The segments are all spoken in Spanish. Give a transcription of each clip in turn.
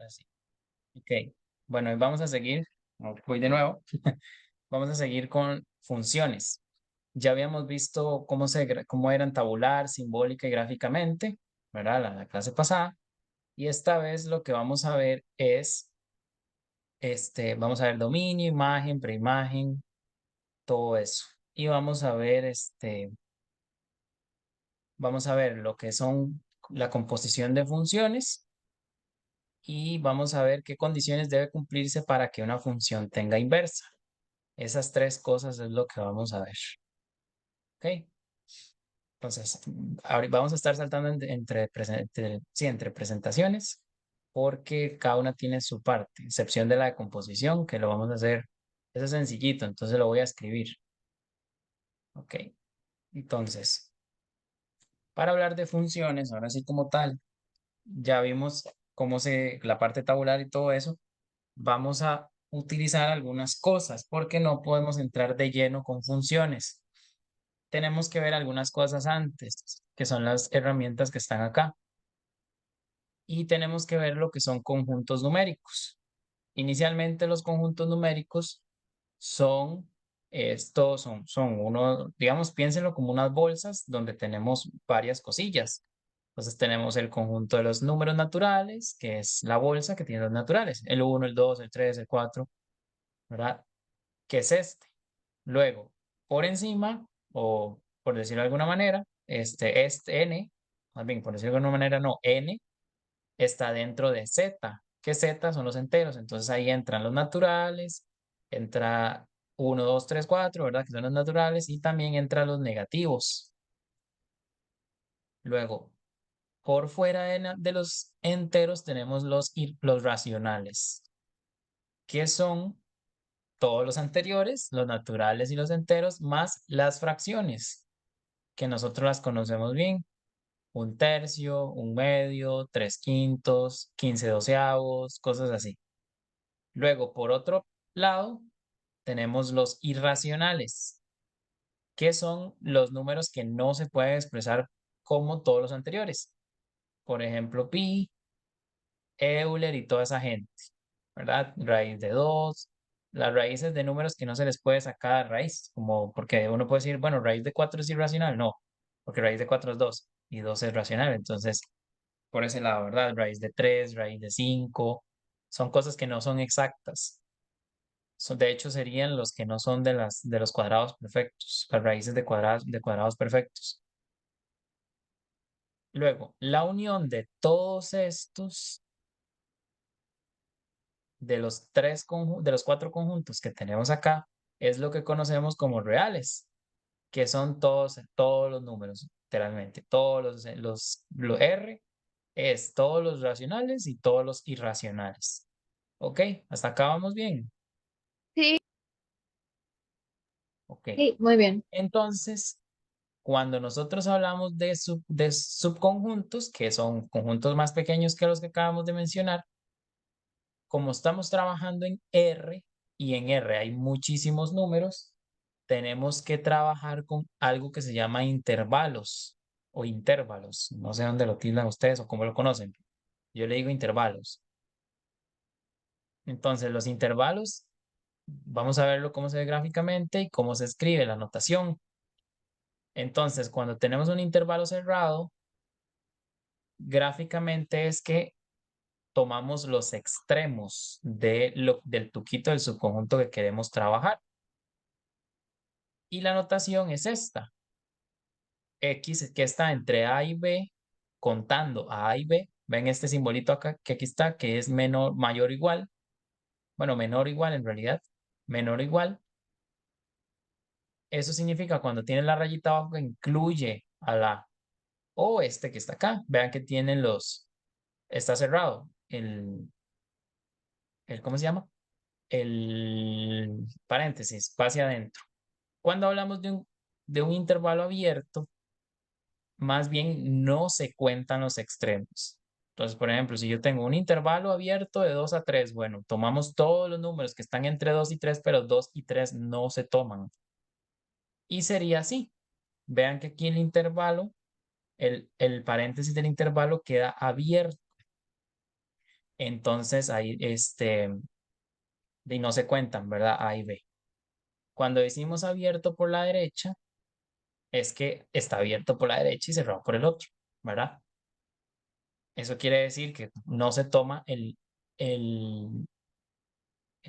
sí. Ok. Bueno, y vamos a seguir. Voy de nuevo. Vamos a seguir con funciones. Ya habíamos visto cómo eran tabular, simbólica y gráficamente, ¿verdad? La clase pasada. Y esta vez lo que vamos a ver es, vamos a ver dominio, imagen, preimagen, todo eso. Y vamos a ver lo que son la composición de funciones y vamos a ver qué condiciones debe cumplirse para que una función tenga inversa. Esas tres cosas es lo que vamos a ver. ¿Ok? Entonces, vamos a estar saltando entre presentaciones porque cada una tiene su parte, excepción de la de composición, que lo vamos a hacer, eso es sencillito, entonces lo voy a escribir. Ok, entonces, para hablar de funciones, ahora sí como tal, ya vimos la parte tabular y todo eso, vamos a utilizar algunas cosas porque no podemos entrar de lleno con funciones. Tenemos que ver algunas cosas antes, que son las herramientas que están acá. Y tenemos que ver lo que son conjuntos numéricos. Inicialmente los conjuntos numéricos son uno, digamos, piénsenlo como unas bolsas donde tenemos varias cosillas. Entonces tenemos el conjunto de los números naturales, que es la bolsa que tiene los naturales, el 1, el 2, el 3, el 4, ¿verdad? Que es este. Luego, por encima, o por decirlo de alguna manera, este n, más bien, por decirlo de alguna manera, no, n está dentro de Z, que Z son los enteros. Entonces ahí entran los naturales, entra 1, 2, 3, 4, ¿verdad? Que son los naturales, y también entran los negativos. Luego, por fuera de los enteros tenemos los racionales, que son todos los anteriores, los naturales y los enteros, más las fracciones, que nosotros las conocemos bien. Un tercio, un medio, tres quintos, 15 doceavos, cosas así. Luego, por otro lado, tenemos los irracionales, que son los números que no se pueden expresar como todos los anteriores. Por ejemplo, pi, Euler y toda esa gente, ¿verdad? Raíz de 2, las raíces de números que no se les puede sacar raíz, como porque uno puede decir, bueno, raíz de 4 es irracional, no, porque raíz de 4 es 2 y 2 es racional, entonces, por ese lado, ¿verdad? Raíz de 3, raíz de 5, son cosas que no son exactas. De hecho, serían los que no son de los cuadrados perfectos, las raíces de cuadrados perfectos. Luego, la unión de todos estos, de los cuatro conjuntos que tenemos acá, es lo que conocemos como reales, que son todos los números, literalmente. Los R es todos los racionales y todos los irracionales. ¿Ok? Hasta acá vamos bien. Sí, Ok. sí, muy bien. Entonces, cuando nosotros hablamos de subconjuntos, que son conjuntos más pequeños que los que acabamos de mencionar, como estamos trabajando en R y en R hay muchísimos números, tenemos que trabajar con algo que se llama intervalos o intervalos. No sé dónde lo tildan ustedes o cómo lo conocen. Yo le digo intervalos. Entonces, los intervalos, vamos a verlo cómo se ve gráficamente y cómo se escribe la notación. Entonces, cuando tenemos un intervalo cerrado, gráficamente es que tomamos los extremos del tuquito del subconjunto que queremos trabajar. Y la notación es esta. X que está entre A y B, contando a y B. Ven este simbolito acá, que aquí está, que es mayor o igual. Bueno, menor o igual en realidad. Menor o igual. Eso significa cuando tiene la rayita abajo que incluye a la o este que está acá. Vean que tienen está cerrado. ¿Cómo se llama? El paréntesis, pase adentro. Cuando hablamos de un intervalo abierto, más bien no se cuentan los extremos. Entonces, por ejemplo, si yo tengo un intervalo abierto de 2 a 3, bueno, tomamos todos los números que están entre 2 y 3, pero 2 y 3 no se toman. Y sería así. Vean que aquí el intervalo, el paréntesis del intervalo queda abierto. entonces ahí y no se cuentan, ¿verdad? A y B. Cuando decimos abierto por la derecha, es que está abierto por la derecha y cerrado por el otro, ¿verdad? Eso quiere decir que no se toma el,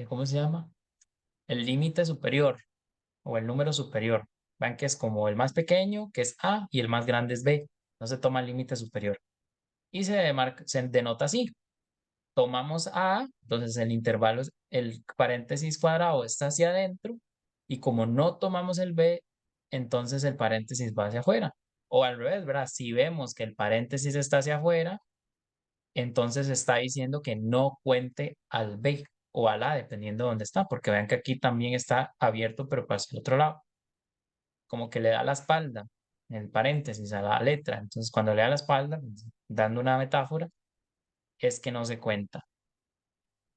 ¿cómo se llama? El límite superior o el número superior. Vean que es como el más pequeño, que es A, y el más grande es B. No se toma el límite superior. Y se denota así. Tomamos A, entonces el intervalo, el paréntesis cuadrado está hacia adentro, y como no tomamos el B, entonces el paréntesis va hacia afuera. O al revés, ¿verdad? Si vemos que el paréntesis está hacia afuera, entonces está diciendo que no cuente al B o al A, dependiendo de dónde está, porque vean que aquí también está abierto, pero para el otro lado. Como que le da la espalda, el paréntesis a la letra. Entonces, cuando le da la espalda, pues, dando una metáfora, es que no se cuenta.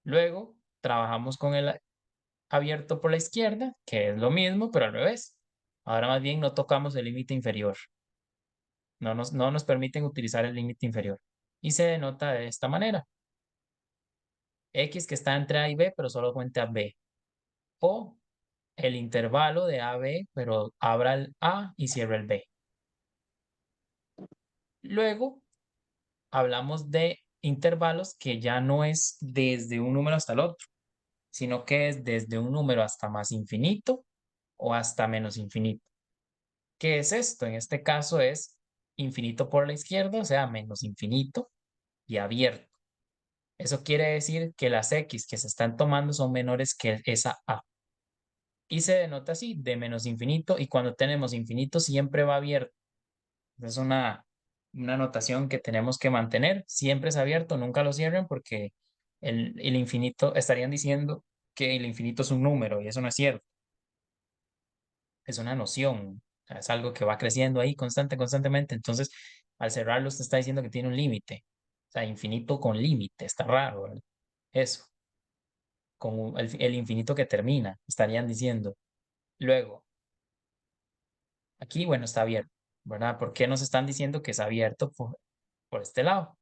Luego, trabajamos con el abierto por la izquierda, que es lo mismo, pero al revés. Ahora más bien no tocamos el límite inferior. No nos permiten utilizar el límite inferior. Y se denota de esta manera. X que está entre A y B, pero solo cuenta B. O el intervalo de A, B, pero abra el A y cierra el B. Luego, hablamos de intervalos que ya no es desde un número hasta el otro, sino que es desde un número hasta más infinito o hasta menos infinito. ¿Qué es esto? En este caso es infinito por la izquierda, o sea, menos infinito y abierto. Eso quiere decir que las X que se están tomando son menores que esa A. Y se denota así, de menos infinito, y cuando tenemos infinito siempre va abierto. Es una notación que tenemos que mantener. Siempre es abierto, nunca lo cierren porque el infinito, estarían diciendo que el infinito es un número y eso no es cierto. Es una noción, es algo que va creciendo ahí constantemente. Entonces, al cerrarlo, usted está diciendo que tiene un límite. O sea, infinito con límite, está raro, ¿verdad? Eso, con el infinito que termina, estarían diciendo. Luego, aquí, bueno, está abierto, ¿verdad? ¿Por qué nos están diciendo que es abierto por este lado?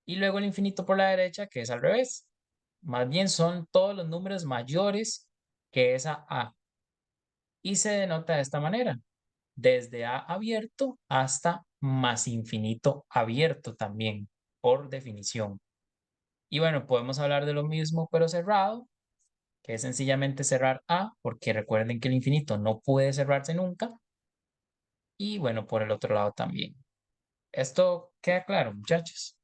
Y luego el infinito por la derecha, que es al revés. Más bien son todos los números mayores que esa A. Y se denota de esta manera, desde A abierto hasta más infinito abierto también, por definición. Y bueno, podemos hablar de lo mismo, pero cerrado, que es sencillamente cerrar A, porque recuerden que el infinito no puede cerrarse nunca. Y bueno, por el otro lado también. ¿Esto queda claro, muchachos?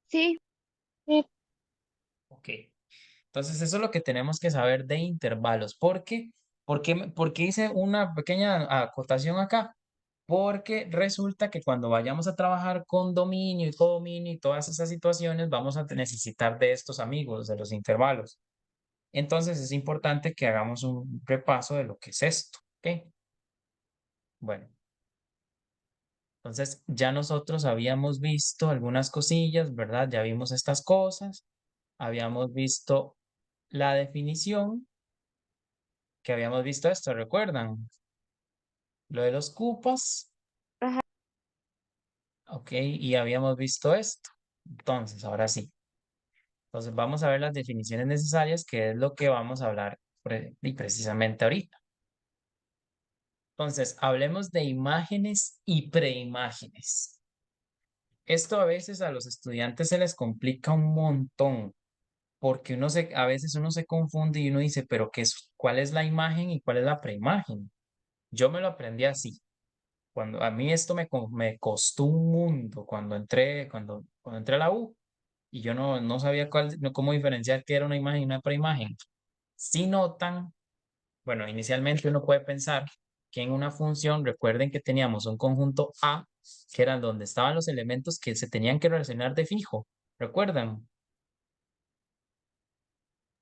Sí, sí, Ok. Entonces, eso es lo que tenemos que saber de intervalos. ¿Por qué hice una pequeña acotación acá? Porque resulta que cuando vayamos a trabajar con dominio y codominio y todas esas situaciones, vamos a necesitar de estos amigos, de los intervalos. Entonces, es importante que hagamos un repaso de lo que es esto. ¿Ok? Bueno, entonces ya nosotros habíamos visto algunas cosillas, ¿verdad? Ya vimos estas cosas. Habíamos visto la definición, que habíamos visto esto, ¿recuerdan? Lo de los cupas, ajá, ok, y habíamos visto esto. Entonces, ahora sí. Entonces, vamos a ver las definiciones necesarias, que es lo que vamos a hablar y precisamente ahorita. Entonces, hablemos de imágenes y preimágenes. Esto a veces a los estudiantes se les complica un montón, porque a veces uno se confunde y uno dice, pero ¿cuál es la imagen y cuál es la preimagen? Yo me lo aprendí así. Cuando a mí esto me costó un mundo cuando entré a la U y yo no sabía cómo diferenciar qué era una imagen y una preimagen. Si notan, bueno, inicialmente uno puede pensar que en una función, recuerden que teníamos un conjunto A, que eran donde estaban los elementos que se tenían que relacionar de fijo. ¿Recuerdan?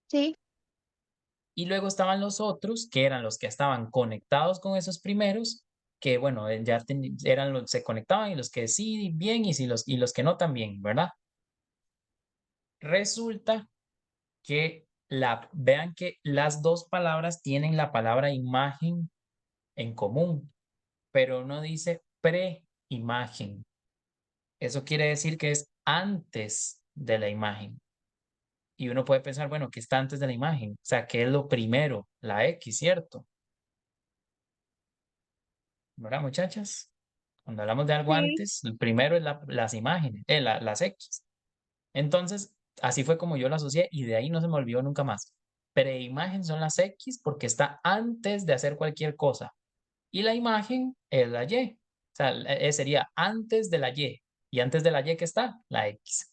sí, Y luego estaban los otros, que eran los que estaban conectados con esos primeros, que bueno, se conectaban y los que sí, bien, y los que no también, ¿verdad? Resulta que vean que las dos palabras tienen la palabra imagen en común, pero no dice preimagen. Eso quiere decir que es antes de la imagen. Y uno puede pensar, bueno, ¿qué está antes de la imagen? O sea, ¿qué es lo primero? La X, ¿cierto? ¿Verdad, muchachas? Cuando hablamos de algo Sí, antes, el primero es las imágenes, las X. Entonces, así fue como yo lo asocié y de ahí no se me olvidó nunca más. Preimagen son las X porque está antes de hacer cualquier cosa. Y la imagen es la Y. O sea, sería antes de la Y. Y antes de la Y, ¿qué está? La X.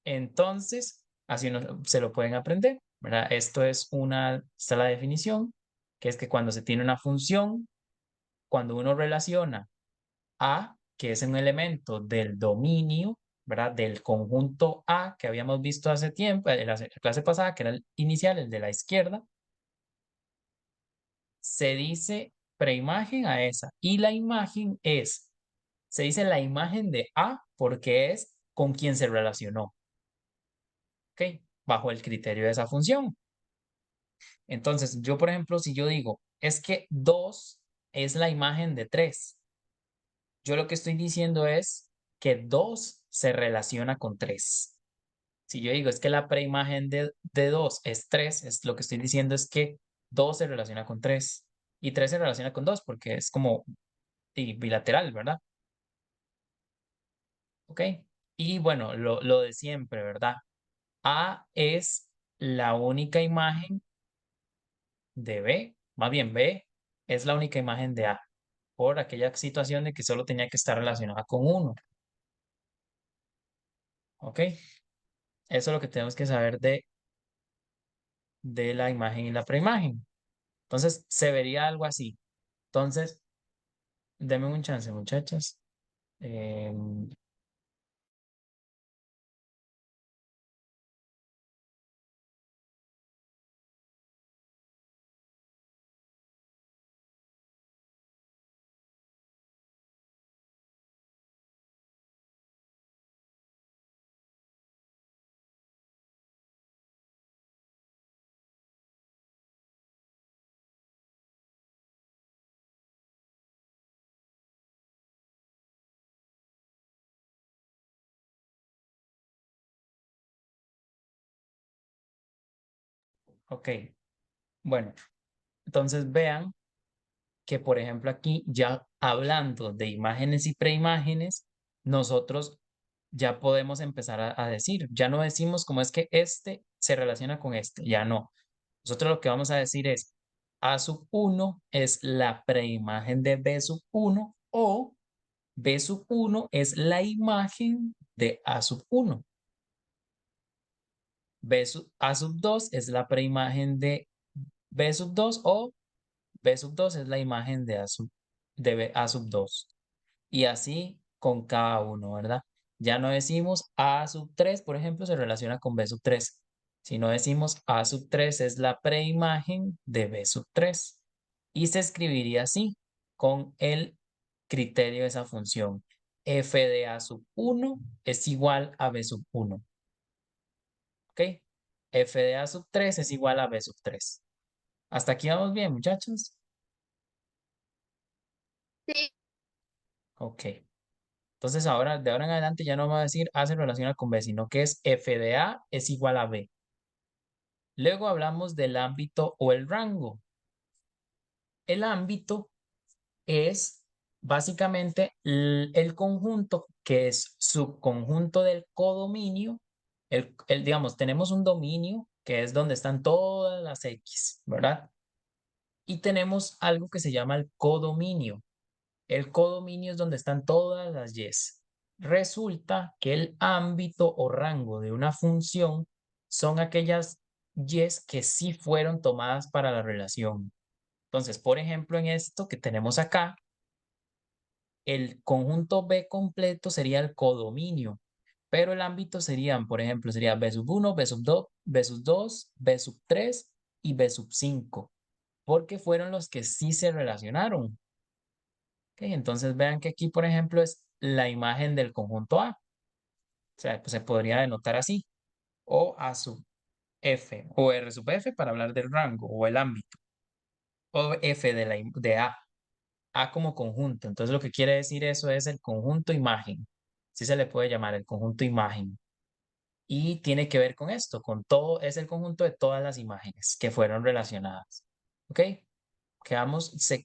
Entonces, así uno se lo pueden aprender, ¿verdad? Esta es la definición, que es que cuando se tiene una función, cuando uno relaciona A, que es un elemento del dominio, ¿verdad? Del conjunto A que habíamos visto hace tiempo, en la clase pasada, que era el inicial, el de la izquierda, se dice preimagen a esa. Y la imagen se dice la imagen de A porque es con quien se relacionó, ¿ok? Bajo el criterio de esa función. Entonces, yo, por ejemplo, si yo digo, es que 2 es la imagen de 3, yo lo que estoy diciendo es que 2 se relaciona con 3. Si yo digo, es que la preimagen de 2 es 3, lo que estoy diciendo es que 2 se relaciona con 3 y 3 se relaciona con 2 porque es como bilateral, ¿verdad? ¿Ok? Y bueno, lo de siempre, ¿verdad? A es la única imagen de B, más bien B es la única imagen de A, por aquella situación de que solo tenía que estar relacionada con uno. ¿Ok? Eso es lo que tenemos que saber de la imagen y la preimagen. Entonces, se vería algo así. Entonces, denme un chance, muchachas. Em, ok, bueno, entonces vean que, por ejemplo, aquí ya hablando de imágenes y preimágenes, nosotros ya podemos empezar a decir, ya no decimos cómo es que este se relaciona con este, ya no. Nosotros lo que vamos a decir es A sub 1 es la preimagen de B sub 1 o B sub 1 es la imagen de A sub 1. A sub 2 es la preimagen de B sub 2 o B sub 2 es la imagen de A sub 2. Y así con cada uno, ¿verdad? Ya no decimos A sub 3, por ejemplo, se relaciona con B sub 3. Si no decimos A sub 3 es la preimagen de B sub 3. Y se escribiría así, con el criterio de esa función. F de A sub 1 es igual a B sub 1. ¿Ok? F de A sub 3 es igual a B sub 3. Hasta aquí vamos bien, muchachos. sí, Ok. Entonces ahora, de ahora en adelante ya no va a decir A se relaciona con B, sino que es F de A es igual a B. Luego hablamos del ámbito o el rango. El ámbito es básicamente el conjunto que es subconjunto del codominio. Digamos, tenemos un dominio que es donde están todas las X, ¿verdad? Y tenemos algo que se llama el codominio. El codominio es donde están todas las Y's. Resulta que el ámbito o rango de una función son aquellas Y's que sí fueron tomadas para la relación. Entonces, por ejemplo, en esto que tenemos acá, el conjunto B completo sería el codominio, pero el ámbito serían, por ejemplo, sería B sub 1, B sub 2, B sub 2, B sub 3 y B sub 5, porque fueron los que sí se relacionaron. ¿Ok? Entonces vean que aquí, por ejemplo, es la imagen del conjunto A. O sea, pues se podría denotar así. O A sub F o R sub F para hablar del rango o el ámbito. O F de A. A como conjunto. Entonces lo que quiere decir eso es el conjunto imagen. sí se le puede llamar el conjunto imagen. Y tiene que ver con esto, con todo, es el conjunto de todas las imágenes que fueron relacionadas. ¿Ok?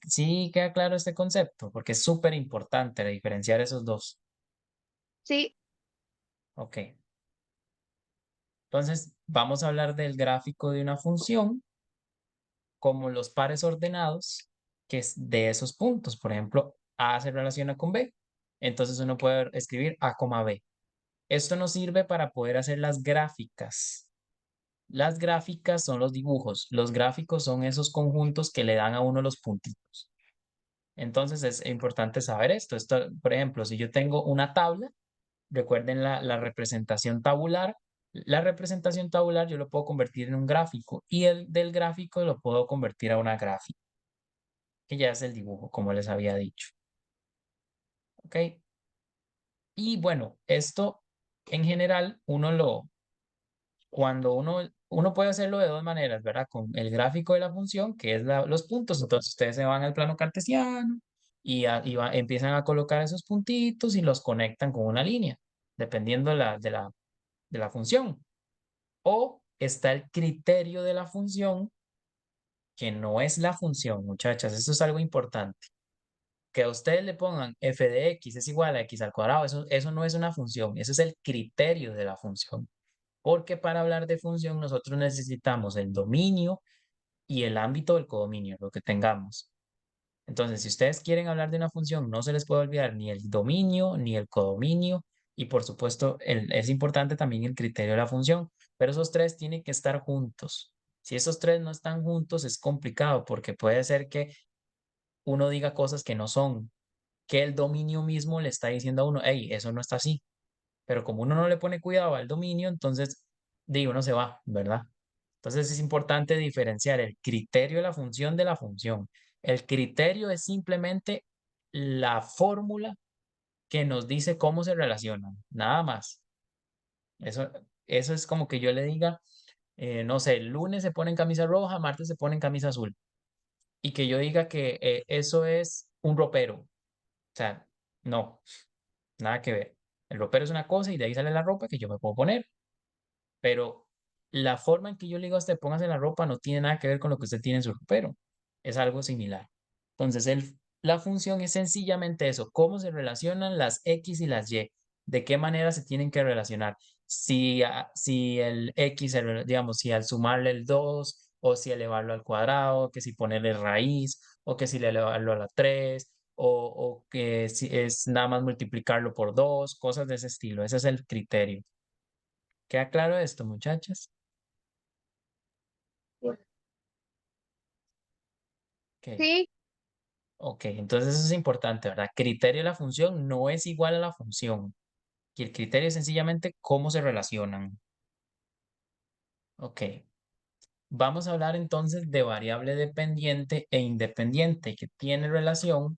Sí queda claro este concepto, porque es súper importante diferenciar esos dos. Sí, Ok. Entonces, vamos a hablar del gráfico de una función como los pares ordenados, que es de esos puntos. Por ejemplo, A se relaciona con B. Entonces uno puede escribir A, B. Esto nos sirve para poder hacer las gráficas. Las gráficas son los dibujos. Los gráficos son esos conjuntos que le dan a uno los puntitos. Entonces es importante saber esto. Por ejemplo, si yo tengo una tabla, recuerden la representación tabular. La representación tabular yo lo puedo convertir en un gráfico y el del gráfico lo puedo convertir a una gráfica, que ya es el dibujo, como les había dicho. ¿Ok? Y bueno, esto en general cuando uno puede hacerlo de dos maneras, ¿verdad? Con el gráfico de la función, que es los puntos. Entonces ustedes se van al plano cartesiano empiezan a colocar esos puntitos y los conectan con una línea, dependiendo de la función. O está el criterio de la función, que no es la función, muchachas. Eso es algo importante. Que a ustedes le pongan f de x es igual a x al cuadrado, eso no es una función, eso es el criterio de la función. Porque para hablar de función nosotros necesitamos el dominio y el ámbito del codominio, lo que tengamos. Entonces, si ustedes quieren hablar de una función, no se les puede olvidar ni el dominio ni el codominio y por supuesto es importante también el criterio de la función, pero esos tres tienen que estar juntos. Si esos tres no están juntos es complicado porque puede ser que uno diga cosas que no son, que el dominio mismo le está diciendo a uno, hey, eso no está así. Pero como uno no le pone cuidado al dominio, entonces digo, uno se va, ¿verdad? Entonces es importante diferenciar el criterio de la función de la función. El criterio es simplemente la fórmula que nos dice cómo se relacionan, nada más. Eso, eso es como que yo le diga, no sé, el lunes se pone en camisa roja, martes se pone en camisa azul. Y que yo diga que eso es un ropero. O sea, no, nada que ver. El ropero es una cosa y de ahí sale la ropa que yo me puedo poner. Pero la forma en que yo le digo a usted, póngase la ropa, no tiene nada que ver con lo que usted tiene en su ropero. Es algo similar. Entonces, la función es sencillamente eso, cómo se relacionan las X y las Y, de qué manera se tienen que relacionar. Si el X, digamos, si al sumarle el 2 o si elevarlo al cuadrado, que si ponerle raíz, o que si le elevarlo a la 3 o que si es nada más multiplicarlo por 2 cosas de ese estilo. Ese es el criterio. ¿Queda claro esto, muchachas? Ok, sí, ok, entonces eso es importante, ¿verdad? Criterio de la función no es igual a la función. Y el criterio es sencillamente cómo se relacionan. Ok, vamos a hablar entonces de variable dependiente e independiente que tiene relación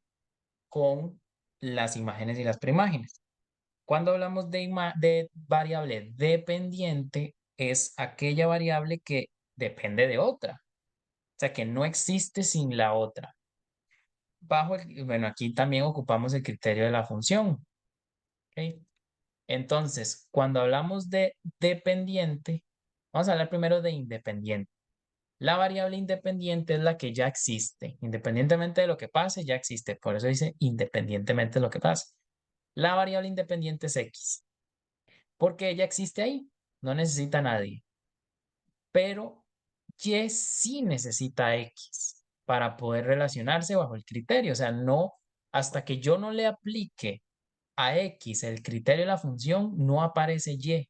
con las imágenes y las preimágenes. Cuando hablamos de variable dependiente, es aquella variable que depende de otra, o sea, que no existe sin la otra. Bueno, aquí también ocupamos el criterio de la función. ¿Ok? Entonces, cuando hablamos de dependiente, vamos a hablar primero de independiente. La variable independiente es la que ya existe. Independientemente de lo que pase, ya existe. Por eso dice independientemente de lo que pase. La variable independiente es X, porque ella existe ahí. No necesita a nadie. Pero Y sí necesita X para poder relacionarse bajo el criterio. O sea, no, hasta que yo no le aplique a X el criterio de la función, no aparece Y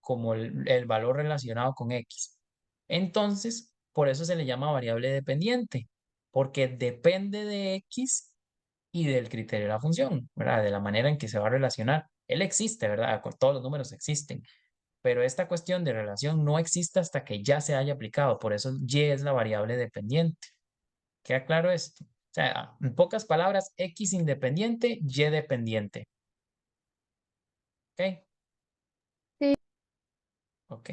como el valor relacionado con X. Entonces, por eso se le llama variable dependiente, porque depende de X y del criterio de la función, ¿verdad? De la manera en que se va a relacionar. Él existe, ¿verdad? Todos los números existen, pero esta cuestión de relación no existe hasta que ya se haya aplicado. Por eso Y es la variable dependiente. ¿Queda claro esto? O sea, en pocas palabras, X independiente, Y dependiente. ¿Ok? sí, Ok.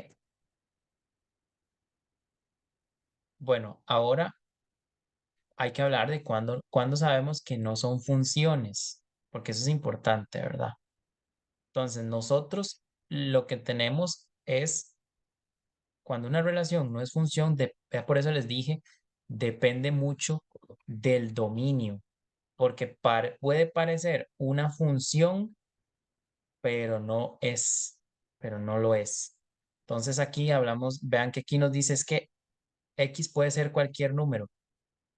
Bueno, ahora hay que hablar de cuándo sabemos que no son funciones, porque eso es importante, ¿verdad? Entonces, nosotros lo que tenemos es, cuando una relación no es función, por eso les dije, depende mucho del dominio, porque puede parecer una función, pero no es, pero no lo es. Entonces aquí hablamos, vean que aquí nos dice es que X puede ser cualquier número,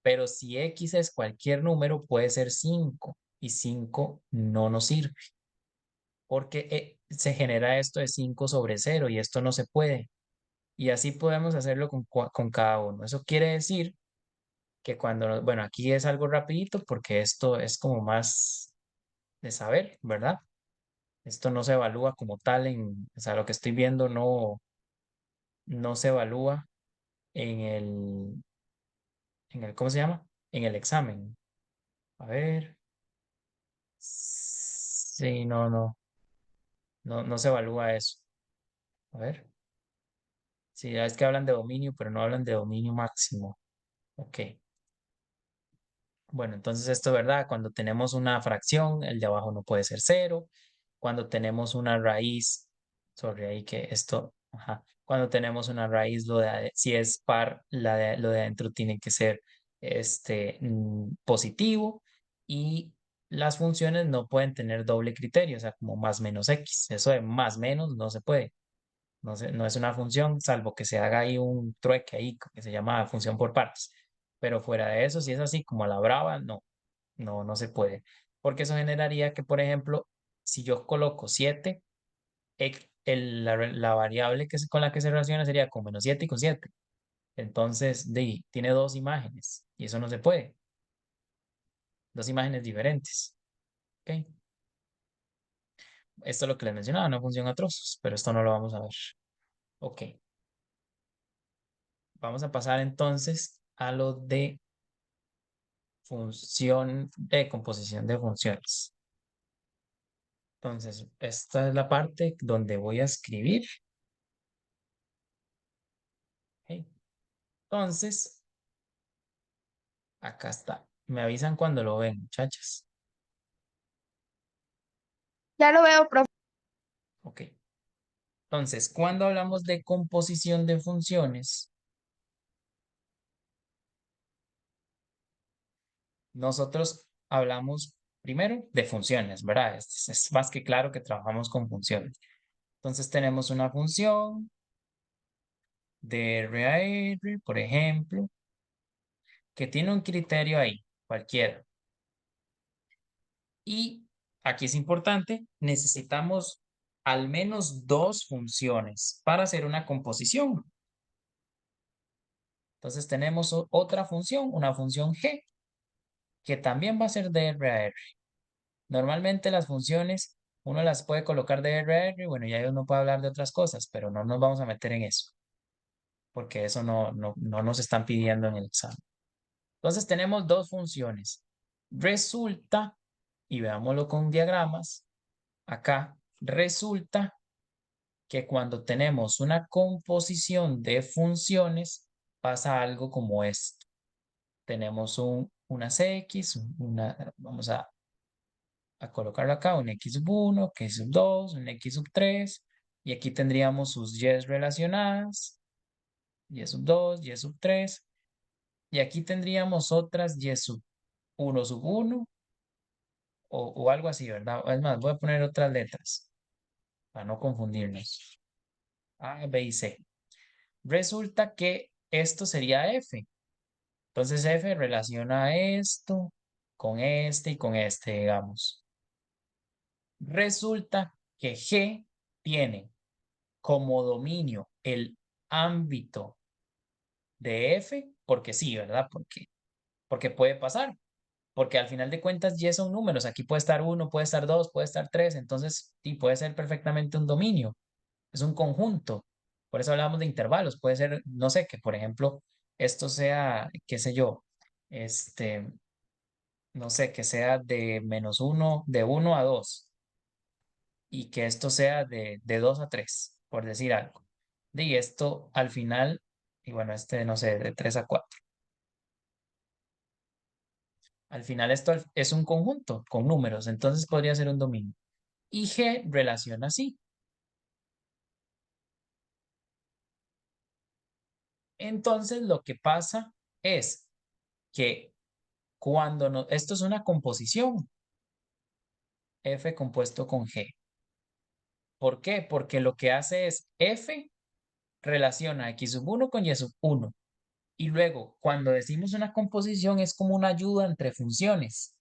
pero si X es cualquier número, puede ser 5 y 5 no nos sirve porque se genera esto de 5 sobre cero y esto no se puede. Y así podemos hacerlo con cada uno. Eso quiere decir que cuando, bueno, aquí es algo rapidito porque esto es como más de saber, ¿verdad? Esto no se evalúa como tal o sea, lo que estoy viendo no se evalúa en el, ¿cómo se llama? En el examen. A ver. Sí, no se evalúa eso. A ver. Sí, es que hablan de dominio, pero no hablan de dominio máximo. Ok. Bueno, entonces esto es verdad. Cuando tenemos una fracción, el de abajo no puede ser cero. Cuando tenemos una raíz, sorry, ahí que esto, ajá. Cuando tenemos una raíz, si es par, lo de adentro tiene que ser positivo. Y las funciones no pueden tener doble criterio, o sea, como más menos x. Eso de más menos no se puede. No es una función, salvo que se haga ahí un trueque ahí que se llama función por partes. Pero fuera de eso, si es así como a la brava, no se puede. Porque eso generaría que, por ejemplo, si yo coloco 7, la variable con la que se relaciona sería con menos 7 y con 7. Entonces, tiene dos imágenes y eso no se puede. Dos imágenes diferentes. ¿Ok? Esto es lo que les mencionaba, no funciona a trozos, pero esto no lo vamos a ver. Ok. Vamos a pasar entonces a lo de función de composición de funciones. Entonces, esta es la parte donde voy a escribir. ¿Ok? Entonces, acá está. Me avisan cuando lo ven, muchachas. Ya lo veo, profe. Ok. Entonces, cuando hablamos de composición de funciones, nosotros hablamos primero de funciones, ¿verdad? Es más que claro que trabajamos con funciones. Entonces, tenemos una función de R a R, por ejemplo, que tiene un criterio ahí, cualquiera. Y aquí es importante, necesitamos al menos dos funciones para hacer una composición. Entonces tenemos otra función, una función g, que también va a ser de R a R. Normalmente las funciones uno las puede colocar de R a R, bueno, ya uno puede hablar de otras cosas, pero no nos vamos a meter en eso, porque eso no nos están pidiendo en el examen. Entonces tenemos dos funciones. Resulta, y veámoslo con diagramas, acá resulta que cuando tenemos una composición de funciones, pasa algo como esto. Tenemos unas X, vamos a colocarlo acá, un X sub 1, X sub 2, un X sub 3, y aquí tendríamos sus Y relacionadas, Y sub 2, Y sub 3, y aquí tendríamos otras Y sub 1 sub 1, o algo así, ¿verdad? Es más, voy a poner otras letras para no confundirnos. A, B y C. Resulta que esto sería F. Entonces F relaciona esto con este y con este, digamos. Resulta que G tiene como dominio el ámbito de F, porque sí, ¿verdad? Porque puede pasar. Porque al final de cuentas Y son números. Aquí puede estar 1, puede estar 2, puede estar 3. Entonces, sí, puede ser perfectamente un dominio. Es un conjunto. Por eso hablamos de intervalos. Puede ser, no sé, que por ejemplo esto sea, qué sé yo, este, no sé, que sea de -1, de 1 a 2 y que esto sea de 2 a 3, por decir algo. Y esto al final, y bueno, no sé, de 3 a 4. Al final esto es un conjunto con números, entonces podría ser un dominio. y G relaciona así. Entonces lo que pasa es que cuando no, esto es una composición, F compuesto con G. ¿Por qué? Porque lo que hace es F relaciona x sub 1 con y sub 1. Y luego, cuando decimos una composición, es como una ayuda entre funciones.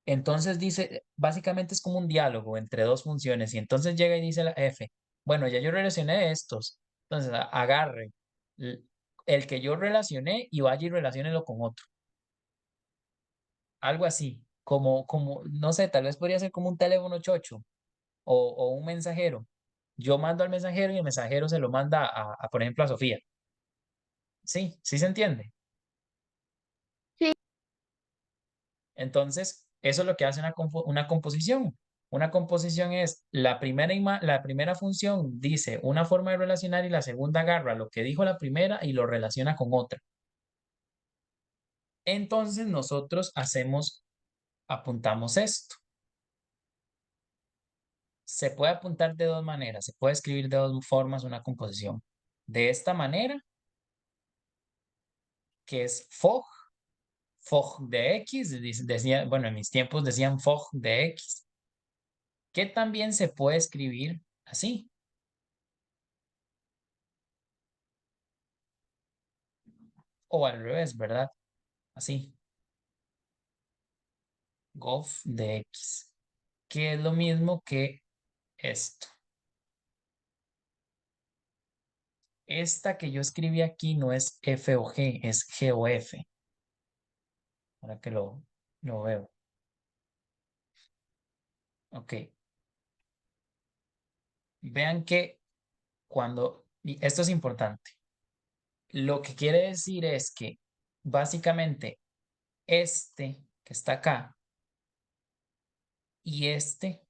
Entonces dice, básicamente es como un diálogo entre dos funciones. Y entonces llega y dice la F, bueno, ya yo relacioné estos. Entonces agarre el que yo relacioné y vaya y relaciónelo con otro. Algo así, no sé, tal vez podría ser como un teléfono chocho o un mensajero. Yo mando al mensajero y el mensajero se lo manda por ejemplo, a Sofía. Sí, sí se entiende. sí, Entonces, eso es lo que hace una composición. Una composición es la primera función dice una forma de relacionar y la segunda agarra lo que dijo la primera y lo relaciona con otra. Entonces nosotros apuntamos esto. Se puede apuntar de dos maneras, se puede escribir de dos formas una composición. De esta manera, que es fog de x, decía, bueno, en mis tiempos decían fog de x, que también se puede escribir así, o al revés, ¿verdad? Así, gof de x, que es lo mismo que esto. Esta que yo escribí aquí no es f o g, es g o f. Ahora que lo veo. Ok. Vean que y esto es importante, lo que quiere decir es que básicamente este que está acá y este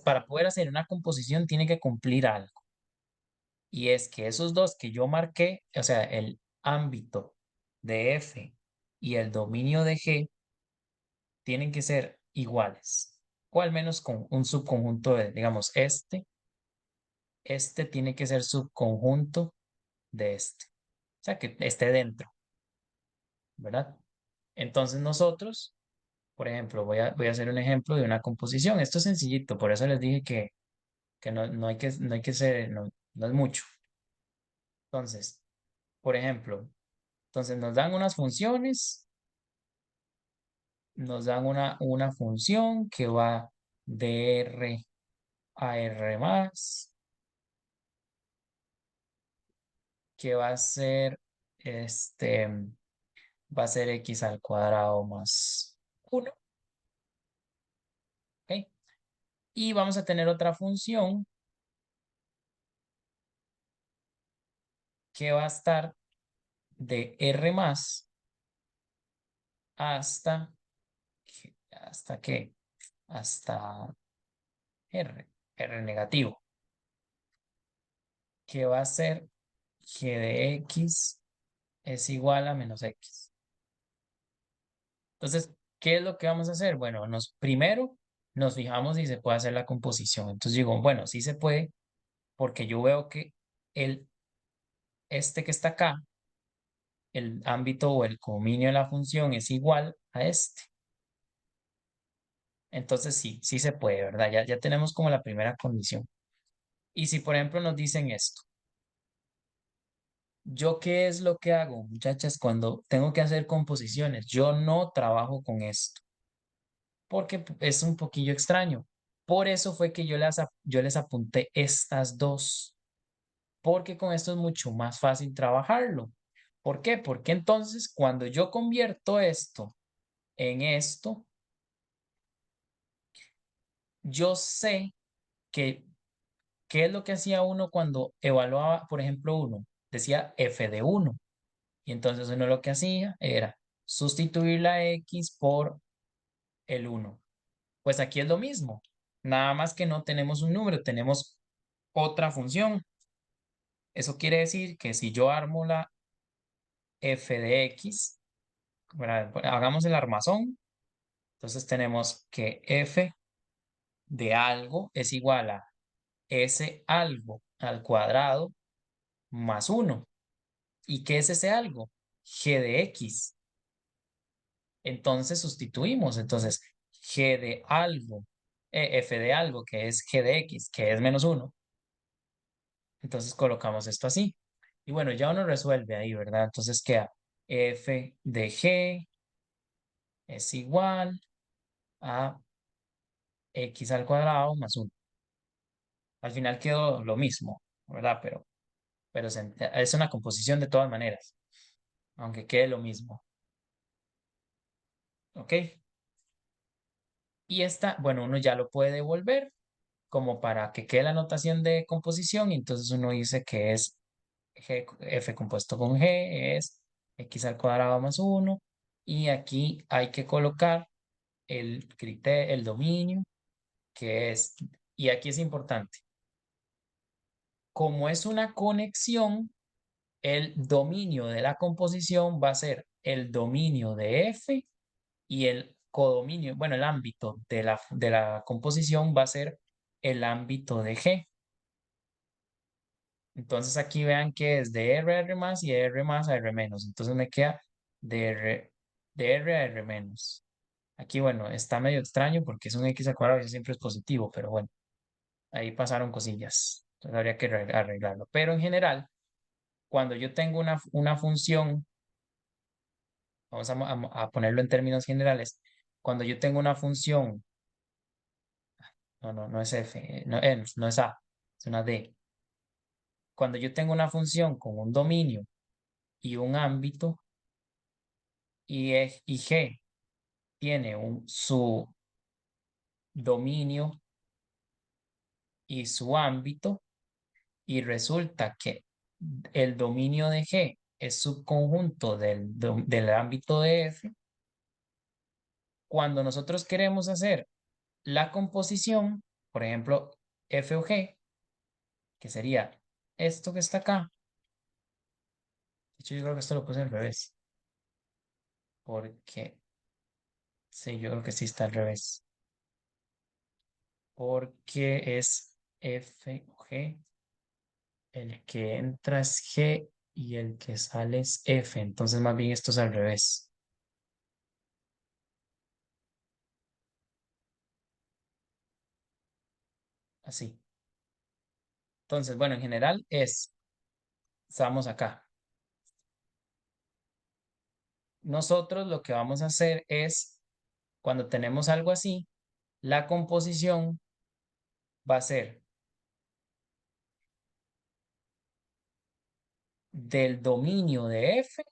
para poder hacer una composición, tiene que cumplir algo. Y es que esos dos que yo marqué, o sea, el ámbito de F y el dominio de G, tienen que ser iguales. O al menos con un subconjunto de, digamos, este tiene que ser subconjunto de este. O sea, que esté dentro, ¿verdad? Entonces nosotros, por ejemplo, voy a hacer un ejemplo de una composición. Esto es sencillito, por eso les dije que no hay que ser, no es mucho. Entonces, por ejemplo, entonces nos dan unas funciones, nos dan una función que va de R a R más, que va a ser x al cuadrado más 1, ¿ok? Y vamos a tener otra función que va a estar de R más hasta, ¿hasta qué? Hasta R negativo, que va a ser g de x es igual a menos x. Entonces, ¿qué es lo que vamos a hacer? Bueno, primero nos fijamos si se puede hacer la composición. Entonces digo, bueno, sí se puede, porque yo veo que el, este que está acá, el ámbito o el codominio de la función es igual a este. Entonces sí, sí se puede, ¿verdad? Ya tenemos como la primera condición. Y si, por ejemplo, nos dicen esto, ¿yo qué es lo que hago, muchachas, cuando tengo que hacer composiciones? Yo no trabajo con esto, porque es un poquillo extraño. Por eso fue que yo les apunté estas dos, porque con esto es mucho más fácil trabajarlo. ¿Por qué? Porque entonces cuando yo convierto esto en esto, yo sé que qué es lo que hacía uno cuando evaluaba, por ejemplo, uno, decía f de 1. Y entonces uno lo que hacía era sustituir la x por el 1. Pues aquí es lo mismo, nada más que no tenemos un número, tenemos otra función. Eso quiere decir que si yo armo la f de x, hagamos el armazón, entonces tenemos que f de algo es igual a ese algo al cuadrado más 1. ¿Y qué es ese algo? G de X. Entonces sustituimos. Entonces, G de algo, F de algo, que es G de X, que es menos 1. Entonces colocamos esto así. Y bueno, ya uno resuelve ahí, ¿verdad? Entonces queda F de G es igual a X al cuadrado más 1. Al final quedó lo mismo, ¿verdad? Pero es una composición de todas maneras, aunque quede lo mismo. ¿Ok? Y esta, bueno, uno ya lo puede devolver como para que quede la notación de composición. Y entonces uno dice que es F compuesto con G es X al cuadrado más 1. Y aquí hay que colocar el criterio, el dominio, que es, y aquí es importante, como es una conexión, el dominio de la composición va a ser el dominio de F y el codominio, bueno, el ámbito de la composición va a ser el ámbito de G. Entonces aquí vean que es de R a R más y de R más a R menos. Entonces me queda de R a R menos. Aquí, bueno, está medio extraño porque es un X al cuadrado y eso siempre es positivo, pero bueno, ahí pasaron cosillas. Entonces habría que arreglarlo. Pero en general, cuando yo tengo una función, vamos a ponerlo en términos generales, cuando yo tengo una función, no es F, no es A, es una D. Cuando yo tengo una función con un dominio y un ámbito y G tiene su dominio y su ámbito y resulta que el dominio de G es subconjunto del ámbito de F, cuando nosotros queremos hacer la composición, por ejemplo, F o G, que sería esto que está acá. De hecho, yo creo que esto lo puse al revés, porque sí, yo creo que sí está al revés, porque es F o G, el que entra es G y el que sale es F, entonces más bien esto es al revés, así. Entonces, bueno, en general estamos acá. Nosotros lo que vamos a hacer es, cuando tenemos algo así, la composición va a ser del dominio de F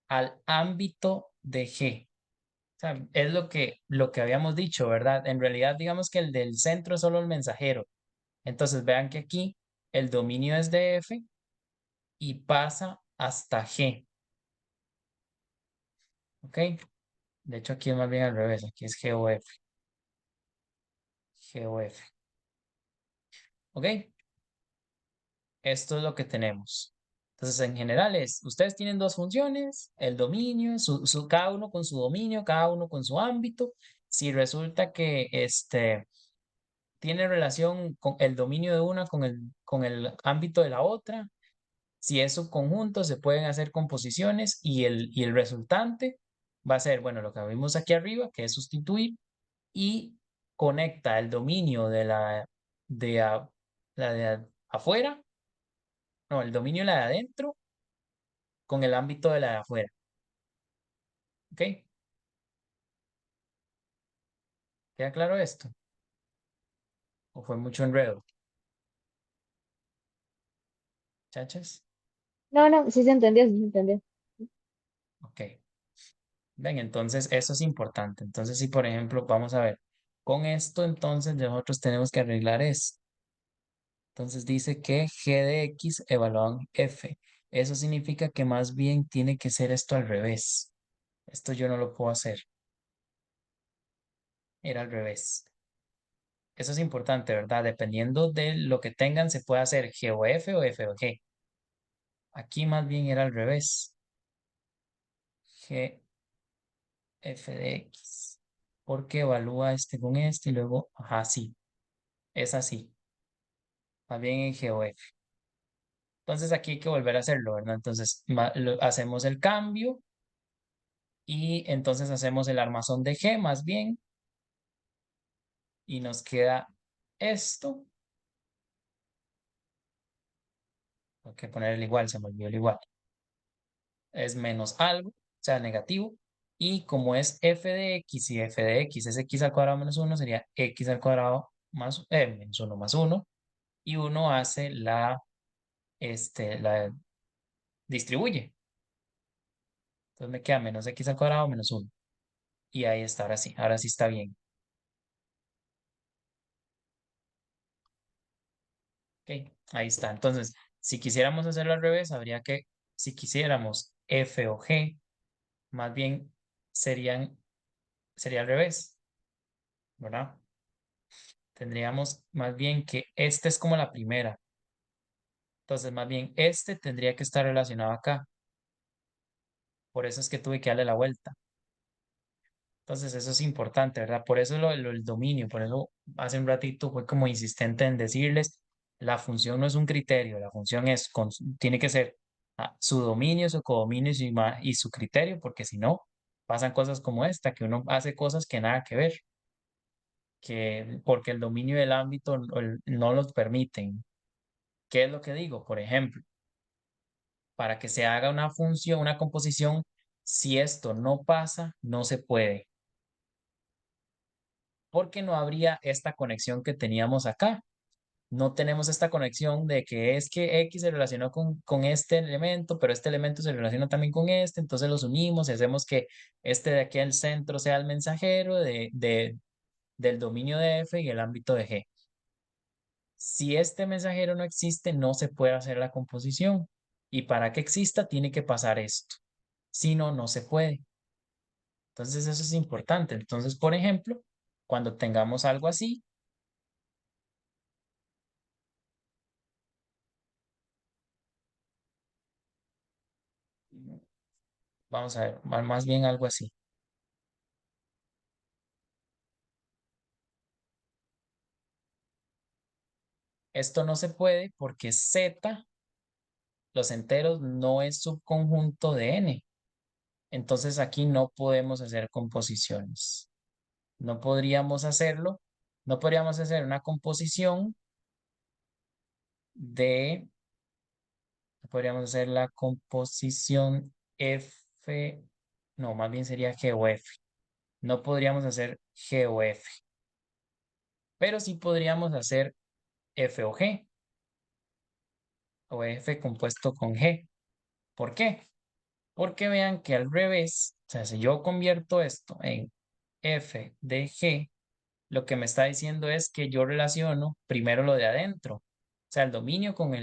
al ámbito de G. O sea, es lo que habíamos dicho, ¿verdad? En realidad, digamos que el del centro es solo el mensajero. Entonces, vean que aquí el dominio es de F y pasa hasta G. ¿Ok? De hecho, aquí es más bien al revés. Aquí es G o F. G o F. ¿Ok? Esto es lo que tenemos. Entonces, en general ustedes tienen dos funciones, el dominio, cada uno con su dominio, cada uno con su ámbito. Si resulta que tiene relación con el dominio de una con el ámbito de la otra, si es subconjunto, se pueden hacer composiciones y el resultante va a ser, bueno, lo que vimos aquí arriba, que es sustituir, y conecta el dominio de afuera, no, el dominio de la de adentro con el ámbito de la de afuera. ¿Ok? ¿Queda claro esto? ¿O fue mucho enredo? ¿Chachas? No, no, sí se entendió, sí se entendió. Ok. Ven, entonces eso es importante. Entonces, si por ejemplo, vamos a ver, con esto entonces nosotros tenemos que arreglar esto. Entonces dice que G de X evaluado en F. Eso significa que más bien tiene que ser esto al revés. Esto yo no lo puedo hacer. Era al revés. Eso es importante, ¿verdad? Dependiendo de lo que tengan, se puede hacer G o F o G. Aquí más bien era al revés. G, F de X. porque evalúa este con este y luego, ajá, sí, es así, más bien en GeoF. Entonces aquí hay que volver a hacerlo, ¿verdad? Entonces hacemos el cambio y entonces hacemos el armazón de G más bien y nos queda esto. Tengo que poner el igual, se me olvidó el igual. Es menos algo, o sea, negativo. Y como es f de x y f de x es x al cuadrado menos 1, sería x al cuadrado más, menos 1 más 1. Y uno hace la distribuye. Entonces me queda menos x al cuadrado menos 1. Y ahí está, ahora sí está bien. Ok, ahí está. Entonces, si quisiéramos hacerlo al revés, habría que, si quisiéramos f o g, más bien sería al revés, ¿verdad? Tendríamos más bien que este es como la primera. Entonces, más bien este tendría que estar relacionado acá. Por eso es que tuve que darle la vuelta. Entonces, eso es importante, ¿verdad? Por eso el dominio, por eso hace un ratito fue como insistente en decirles, la función no es un criterio, la función tiene que ser su dominio, su codominio y su criterio, porque si no, pasan cosas como esta, que uno hace cosas que nada que ver, porque el dominio del ámbito no los permiten. ¿Qué es lo que digo? Por ejemplo, para que se haga una función, una composición, si esto no pasa, no se puede, porque no habría esta conexión que teníamos acá. No tenemos esta conexión de que es que X se relacionó con este elemento, pero este elemento se relaciona también con este, entonces los unimos y hacemos que este de aquí al centro sea el mensajero del dominio de F y el ámbito de G. Si este mensajero no existe, no se puede hacer la composición. Y para que exista, tiene que pasar esto. Si no, no se puede. Entonces, eso es importante. Entonces, por ejemplo, cuando tengamos algo así, vamos a ver, más bien algo así. Esto no se puede porque Z, los enteros, no es subconjunto de N. Entonces, aquí no podemos hacer composiciones. No podríamos hacerlo. No podríamos hacer una composición de podríamos hacer la composición F, no, más bien sería G o F. No podríamos hacer G o F, pero sí podríamos hacer F o F compuesto con G. ¿Por qué? Porque vean que al revés, o sea, si yo convierto esto en F de G, lo que me está diciendo es que yo relaciono primero lo de adentro, o sea, el dominio con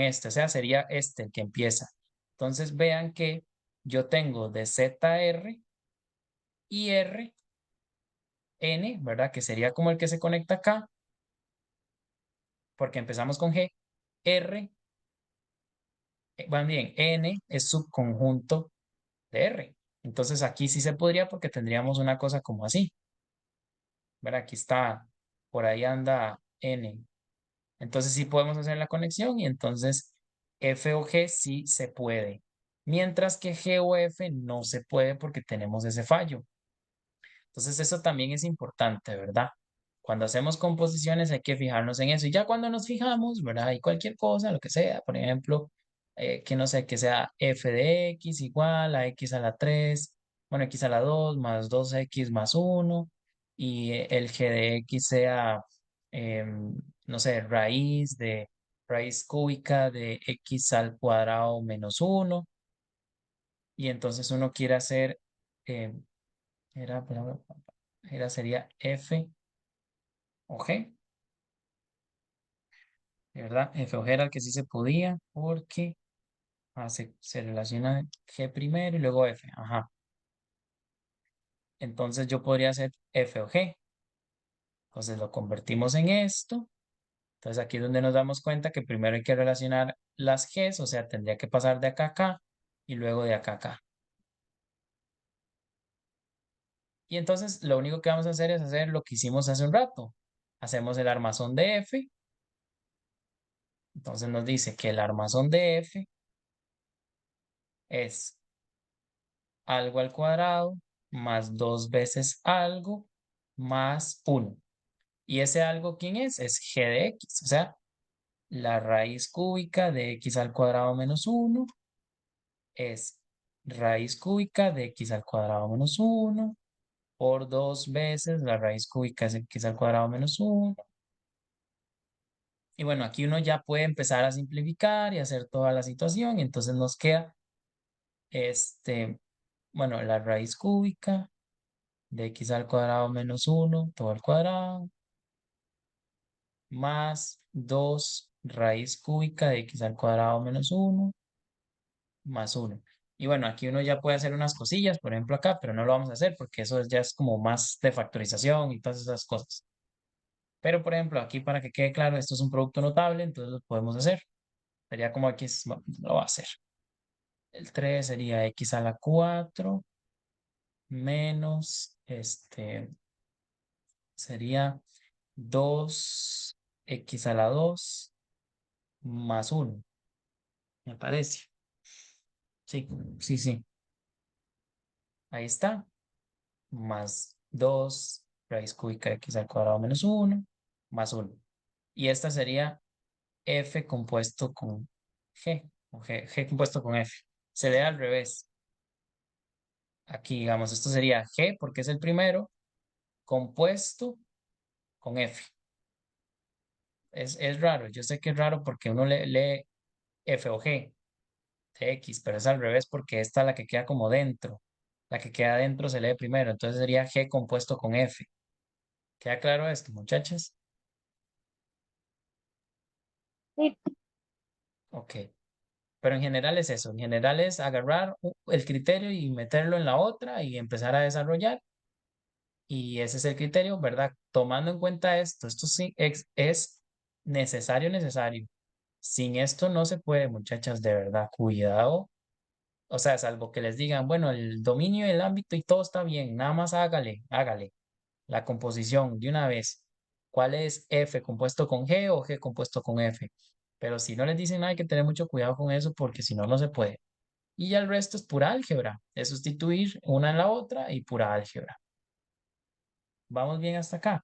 este, o sea, sería este el que empieza. Entonces vean que yo tengo de ZR y R, N, ¿verdad? Que sería como el que se conecta acá, porque empezamos con G, R, van bien, N es subconjunto de R. Entonces aquí sí se podría porque tendríamos una cosa como así, ¿verdad? Aquí está, por ahí anda N. Entonces sí podemos hacer la conexión y entonces F o G sí se puede. Mientras que G o F no se puede porque tenemos ese fallo. Entonces eso también es importante, ¿verdad? Cuando hacemos composiciones hay que fijarnos en eso. Y ya cuando nos fijamos, ¿verdad? Y cualquier cosa, lo que sea, por ejemplo, que no sé, que sea f de x igual a x a la 3, bueno, x a la 2 más 2x más 1, y el g de x sea, no sé, raíz cúbica de x al cuadrado menos 1, y entonces uno quiere hacer, em, era, sería f o g, ¿verdad? F o g era el que sí se podía porque se relaciona g primero y luego f, ajá. Entonces yo podría hacer f o g. Entonces lo convertimos en esto. Entonces aquí es donde nos damos cuenta que primero hay que relacionar las g's, o sea, tendría que pasar de acá a acá y luego de acá a acá. Y entonces lo único que vamos a hacer es hacer lo que hicimos hace un rato. Hacemos el armazón de f. Entonces nos dice que el armazón de f es algo al cuadrado más 2 veces algo más 1. ¿Y ese algo quién es? Es g de x, o sea, la raíz cúbica de x al cuadrado menos 1 es raíz cúbica de x al cuadrado menos 1 por 2 veces la raíz cúbica de x al cuadrado menos 1. Y bueno, aquí uno ya puede empezar a simplificar y hacer toda la situación. Y entonces nos queda, bueno, la raíz cúbica de x al cuadrado menos 1 todo al cuadrado, más 2 raíz cúbica de x al cuadrado menos 1 más 1. Y bueno, aquí uno ya puede hacer unas cosillas, por ejemplo acá, pero no lo vamos a hacer porque eso ya es como más de factorización y todas esas cosas. Pero por ejemplo, aquí para que quede claro, esto es un producto notable, entonces lo podemos hacer. Sería como aquí, lo va a hacer. El 3 sería x a la 4 menos, sería 2x a la 2 más 1, me parece. Sí, sí, sí. Ahí está. Más 2 raíz cúbica de x al cuadrado menos 1 más 1. Y esta sería f compuesto con g, o g compuesto con f. Se lee al revés. Aquí, digamos, esto sería g porque es el primero, compuesto con f. Es raro, yo sé que es raro porque uno lee f o g de x, pero es al revés porque esta es la que queda como dentro. La que queda dentro se lee primero, entonces sería g compuesto con f. ¿Queda claro esto, muchachas? Sí, Ok. Pero en general es eso. En general es agarrar el criterio y meterlo en la otra y empezar a desarrollar. Y ese es el criterio, ¿verdad? Tomando en cuenta esto, esto sí es necesario, necesario. Sin esto no se puede, muchachas, de verdad. Cuidado. O sea, salvo que les digan, bueno, el dominio del ámbito y todo está bien, nada más hágale, hágale. La composición de una vez. ¿Cuál es F compuesto con G o G compuesto con F? Pero si no les dicen nada, hay que tener mucho cuidado con eso porque si no, no se puede. Y ya el resto es pura álgebra, es sustituir una en la otra y pura álgebra. ¿Vamos bien hasta acá?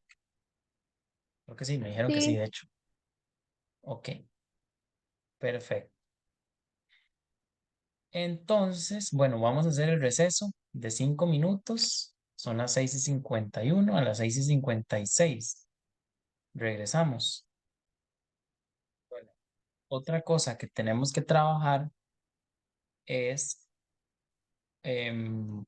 Creo que sí, me dijeron que sí, sí. de hecho. Ok, perfecto. Entonces, bueno, vamos a hacer el receso de 5 minutos. Son las 6:51, a las 6:56. Regresamos. Bueno, otra cosa que tenemos que trabajar es em,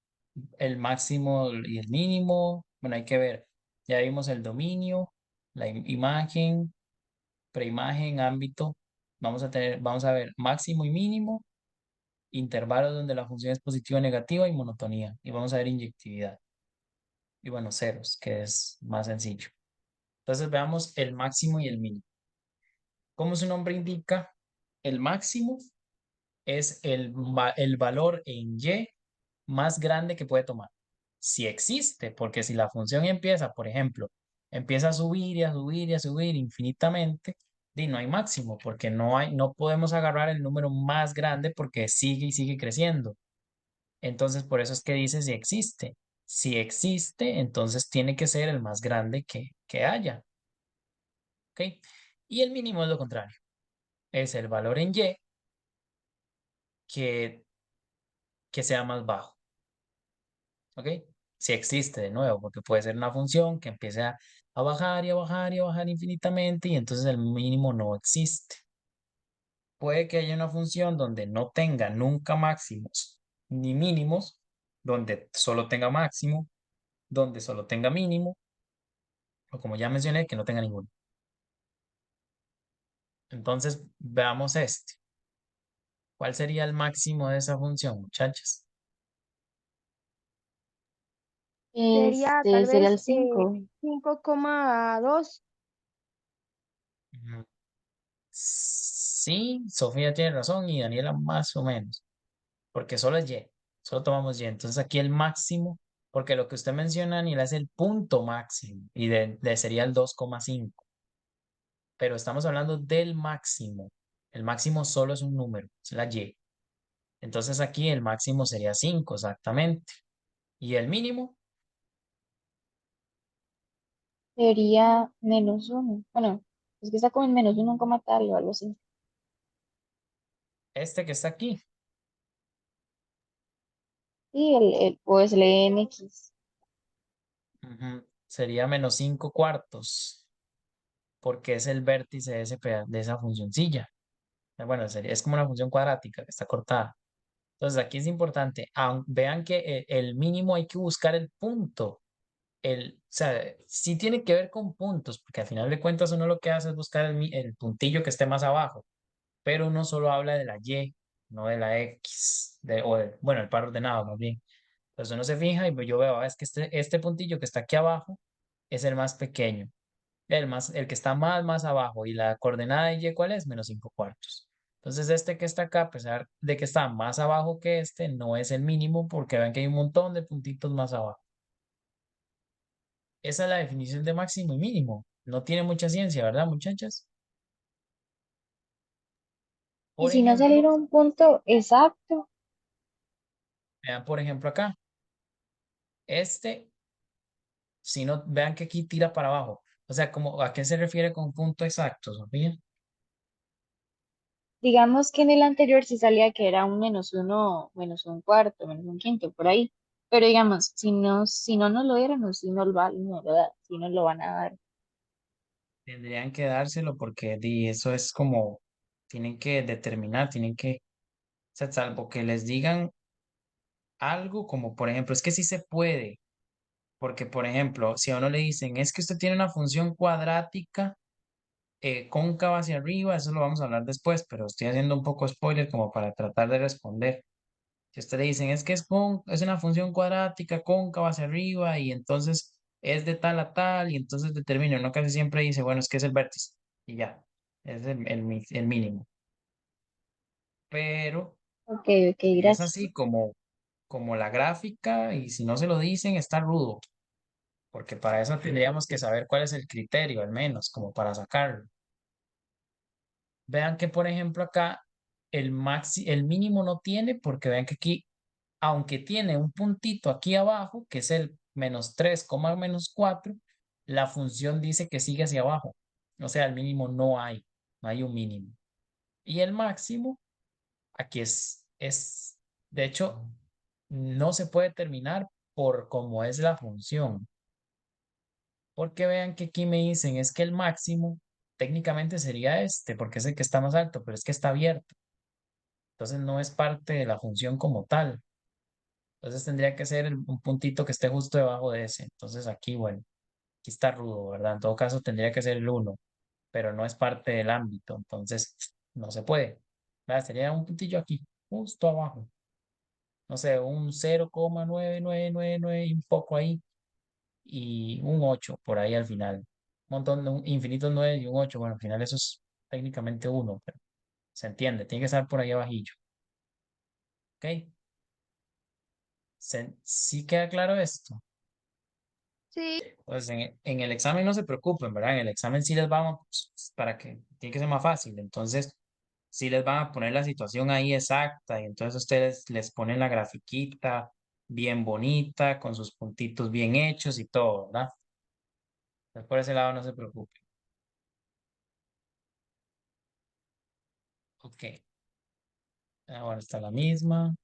el máximo y el mínimo. Bueno, hay que ver. Ya vimos el dominio, la imagen, preimagen, ámbito. Vamos a ver máximo y mínimo, intervalos donde la función es positiva o negativa y monotonía. Y vamos a ver inyectividad. Y bueno, ceros, que es más sencillo. Entonces veamos el máximo y el mínimo. Como su nombre indica, el máximo es el valor en y más grande que puede tomar. Si existe, porque si la función empieza, por ejemplo, empieza a subir y a subir y a subir infinitamente, y no hay máximo, porque no podemos agarrar el número más grande porque sigue y sigue creciendo. Entonces, por eso es que dice si existe. Si existe, entonces tiene que ser el más grande que haya. ¿Ok? Y el mínimo es lo contrario. Es el valor en y que, que sea más bajo. ¿Ok? Si existe de nuevo, porque puede ser una función que empiece a bajar y a bajar y a bajar infinitamente y entonces el mínimo no existe. Puede que haya una función donde no tenga nunca máximos ni mínimos, donde solo tenga máximo, donde solo tenga mínimo, o como ya mencioné, que no tenga ninguno. Entonces, veamos este. ¿Cuál sería el máximo de esa función, muchachos? Sería tal Sería el vez 5. 5,2. Mm, sí, Sofía tiene razón y Daniela más o menos, porque solo es y, solo tomamos y. Entonces aquí el máximo Porque lo que usted menciona, Daniela, es el punto máximo y sería el 2,5. Pero estamos hablando del máximo. El máximo solo es un número, es la y. Entonces aquí el máximo sería 5 exactamente. ¿Y el mínimo? Sería -1. Bueno, es que está como en -1, coma tal o algo así. Este que está aquí. Sí, pues el nx. Ujú. Sería -5 cuartos, porque es el vértice de, de esa funcioncilla. Bueno, es como una función cuadrática que está cortada. Entonces aquí es importante, vean que el mínimo hay que buscar el punto. O sea, sí tiene que ver con puntos, porque al final de cuentas uno lo que hace es buscar el puntillo que esté más abajo, pero uno solo habla de la y, no de la x, bueno, el par ordenado más bien. Entonces uno se fija y pues yo veo, es que este puntillo que está aquí abajo es el más pequeño, el que está más abajo, y la coordenada de y, ¿cuál es? -5 cuartos. Entonces este que está acá, a pesar de que está más abajo que este, no es el mínimo, porque vean que hay un montón de puntitos más abajo. Esa es la definición de máximo y mínimo. No tiene mucha ciencia, ¿verdad, muchachas? Y Por si no ejemplo, saliera un punto exacto, vean por ejemplo acá. Este, si no, vean que aquí tira para abajo. O sea, ¿a qué se refiere con punto exacto, Sofía? digamos que en el anterior sí salía que era un -1, -1 cuarto, -1 quinto, por ahí. Pero digamos, si no nos lo dieran, o si no no lo da, si no lo van a dar. Tendrían que dárselo porque eso es como, tienen que determinar, o sea, salvo que les digan algo como, por ejemplo, es que sí se puede, porque, por ejemplo, si a uno le dicen, es que usted tiene una función cuadrática cóncava hacia arriba, eso lo vamos a hablar después, pero estoy haciendo un poco spoiler como para tratar de responder. Si usted le dicen, es que es una función cuadrática cóncava hacia arriba y entonces es de tal a tal y entonces determina, uno casi siempre dice, bueno, es que es el vértice y ya, es el mínimo. Pero Ok, ok, si es gracias. así como la gráfica y si no se lo dicen, está rudo, porque para eso tendríamos que saber cuál es el criterio, al menos, como para sacarlo. Vean que, por ejemplo, acá el mínimo no tiene, porque vean que aquí, aunque tiene un puntito aquí abajo, que es el -3, -4, la función dice que sigue hacia abajo. O sea, el mínimo no hay un mínimo. Y el máximo, aquí de hecho, no se puede terminar por cómo es la función. Porque vean que aquí me dicen es que el máximo técnicamente sería este, porque es el que está más alto, pero es que está abierto. Entonces no es parte de la función como tal. Entonces tendría que ser un puntito que esté justo debajo de ese. Entonces aquí, bueno, aquí está rudo, ¿verdad? En todo caso tendría que ser el uno, pero no es parte del ámbito. Entonces no se puede. ¿Verdad? Sería un puntillo aquí, justo abajo. No sé, un 0,9999 y un poco ahí. Y un 8 por ahí al final. Un montón de un infinito 9 y un 8. Bueno, al final eso es técnicamente uno, pero se entiende. Tiene que estar por ahí abajillo. ¿Ok? ¿Sí queda claro esto? Sí, Pues en el examen no se preocupen, ¿verdad? En el examen sí les vamos, para que, tiene que ser más fácil. Entonces, sí les van a poner la situación ahí exacta y entonces ustedes les ponen la grafiquita bien bonita, con sus puntitos bien hechos y todo, ¿verdad? Entonces, por ese lado no se preocupen. Ok. Ahora está la misma.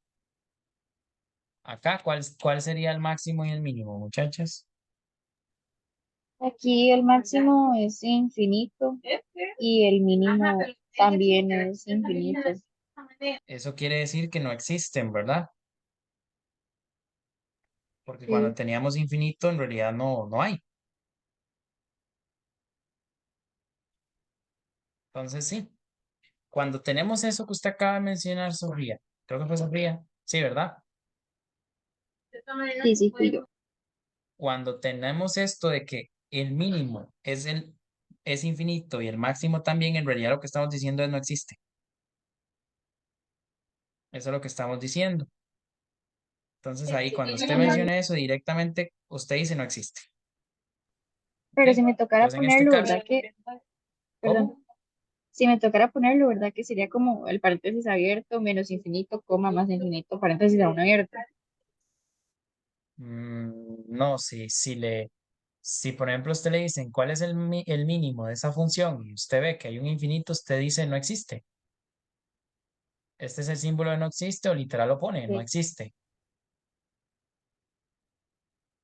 Acá, ¿cuál sería el máximo y el mínimo, muchachas? Aquí el máximo es infinito y el mínimo también es infinito. Eso quiere decir que no existen, ¿verdad? Porque cuando Sí. teníamos infinito, en realidad no hay. Entonces, sí. Cuando tenemos eso que usted acaba de mencionar, Sofía, creo que fue Sofía, sí, ¿verdad? Sí, sí, fui yo. Cuando tenemos esto de que el mínimo es infinito y el máximo también, en realidad lo que estamos diciendo es no existe. Eso es lo que estamos diciendo. Entonces ahí cuando usted mencione eso directamente, usted dice no existe. Pero ¿Ok? si me tocara Entonces en este ponerlo, caso, ¿verdad que? ¿cómo? Perdón. Si me tocara ponerlo, ¿verdad que sería como el paréntesis abierto, menos infinito, coma, más infinito, paréntesis aún abierto? No, si por ejemplo usted le dicen cuál es el mínimo de esa función y usted ve que hay un infinito, usted dice no existe. Este es el símbolo de no existe o literal lo pone, no Sí. existe.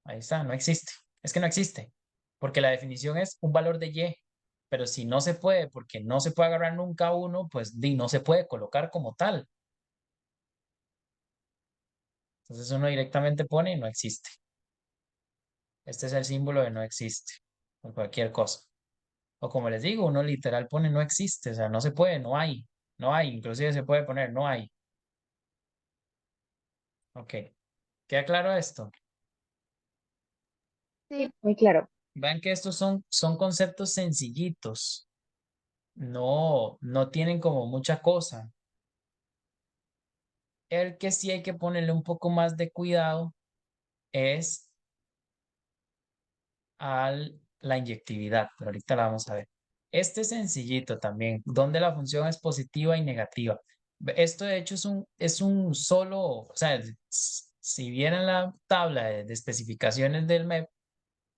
Ahí está, no existe. Es que no existe, porque la definición es un valor de y, pero si no se puede, porque no se puede agarrar nunca uno, pues no se puede colocar como tal. Entonces uno directamente pone no existe. Este es el símbolo de no existe, por cualquier cosa. O como les digo, uno literal pone no existe, o sea, no se puede, no hay, inclusive se puede poner no hay. Ok, ¿queda claro esto? Sí, muy claro. Vean que estos son conceptos sencillitos, no tienen como mucha cosa. El que sí hay que ponerle un poco más de cuidado es a la inyectividad, pero ahorita la vamos a ver. Este sencillito también, donde la función es positiva y negativa. Esto de hecho es un solo, o sea, si vieran la tabla de especificaciones del MEP,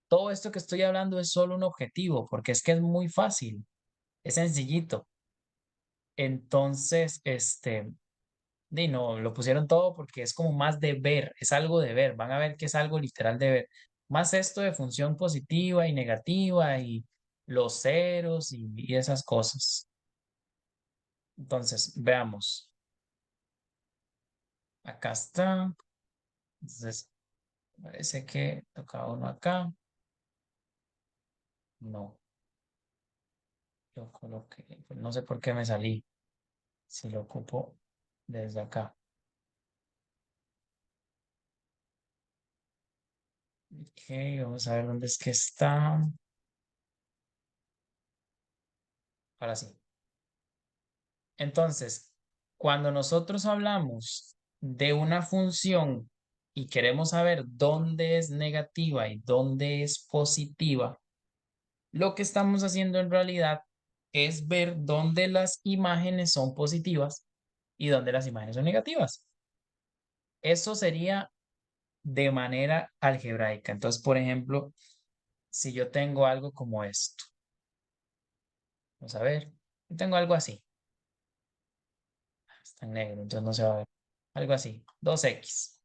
todo esto que estoy hablando es solo un objetivo, porque es que es muy fácil, es sencillito. Entonces, no, lo pusieron todo porque es como más de ver, es algo de ver, van a ver que es algo literal de ver. Más esto de función positiva y negativa y los ceros y esas cosas. Entonces, veamos. Acá está. Entonces, parece que tocaba uno acá. No, yo coloqué, pues no sé por qué me salí. Si lo ocupo desde acá. Ok, vamos a ver dónde es que está. Ahora sí. Entonces, cuando nosotros hablamos de una función y queremos saber dónde es negativa y dónde es positiva, lo que estamos haciendo en realidad es ver dónde las imágenes son positivas y dónde las imágenes son negativas. Eso sería de manera algebraica. Entonces, por ejemplo, si yo tengo algo como esto, vamos a ver, yo tengo algo así, está en negro, entonces no se va a ver, algo así, 2x.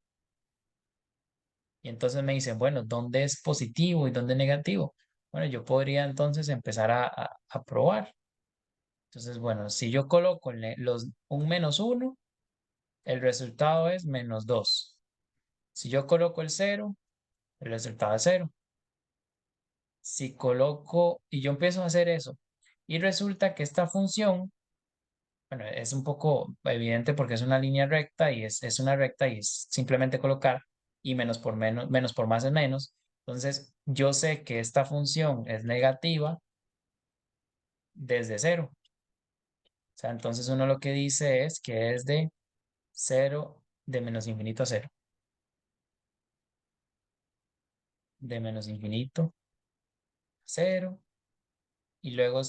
Y entonces me dicen, bueno, ¿dónde es positivo y dónde es negativo? Bueno, yo podría entonces empezar a probar. Entonces, bueno, si yo coloco un -1, el resultado es -2. Si yo coloco el 0, el resultado es 0. Si coloco, y yo empiezo a hacer eso, y resulta que esta función, bueno, es un poco evidente porque es una línea recta y es una recta y es simplemente colocar y menos por más es menos. Entonces, yo sé que esta función es negativa desde 0. O sea, entonces uno lo que dice es que es de 0, de menos infinito a 0, de menos infinito a 0, y luego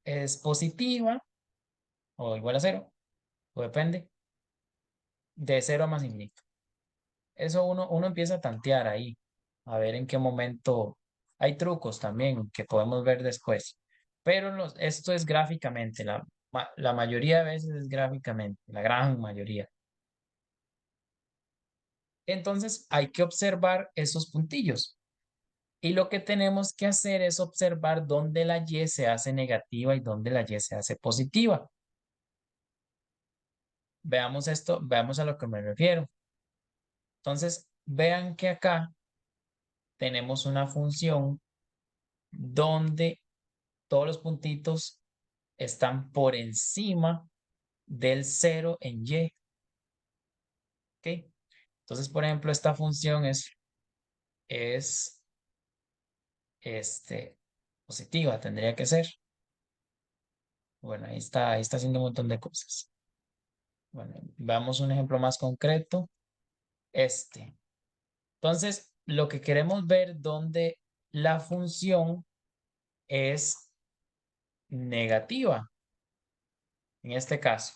es positiva o igual a 0, o depende, de 0 a más infinito. Eso uno empieza a tantear ahí, a ver en qué momento. Hay trucos también que podemos ver después, pero esto es gráficamente, la mayoría de veces es gráficamente, la gran mayoría. Entonces hay que observar esos puntillos y lo que tenemos que hacer es observar dónde la y se hace negativa y dónde la y se hace positiva. Veamos esto, veamos a lo que me refiero. Entonces, vean que acá tenemos una función donde todos los puntitos están por encima del 0 en y. ¿Ok? Entonces, por ejemplo, esta función es positiva, tendría que ser. Bueno, ahí está haciendo un montón de cosas. Bueno, veamos un ejemplo más concreto. este. Entonces, lo que queremos ver donde la función es negativa, en este caso.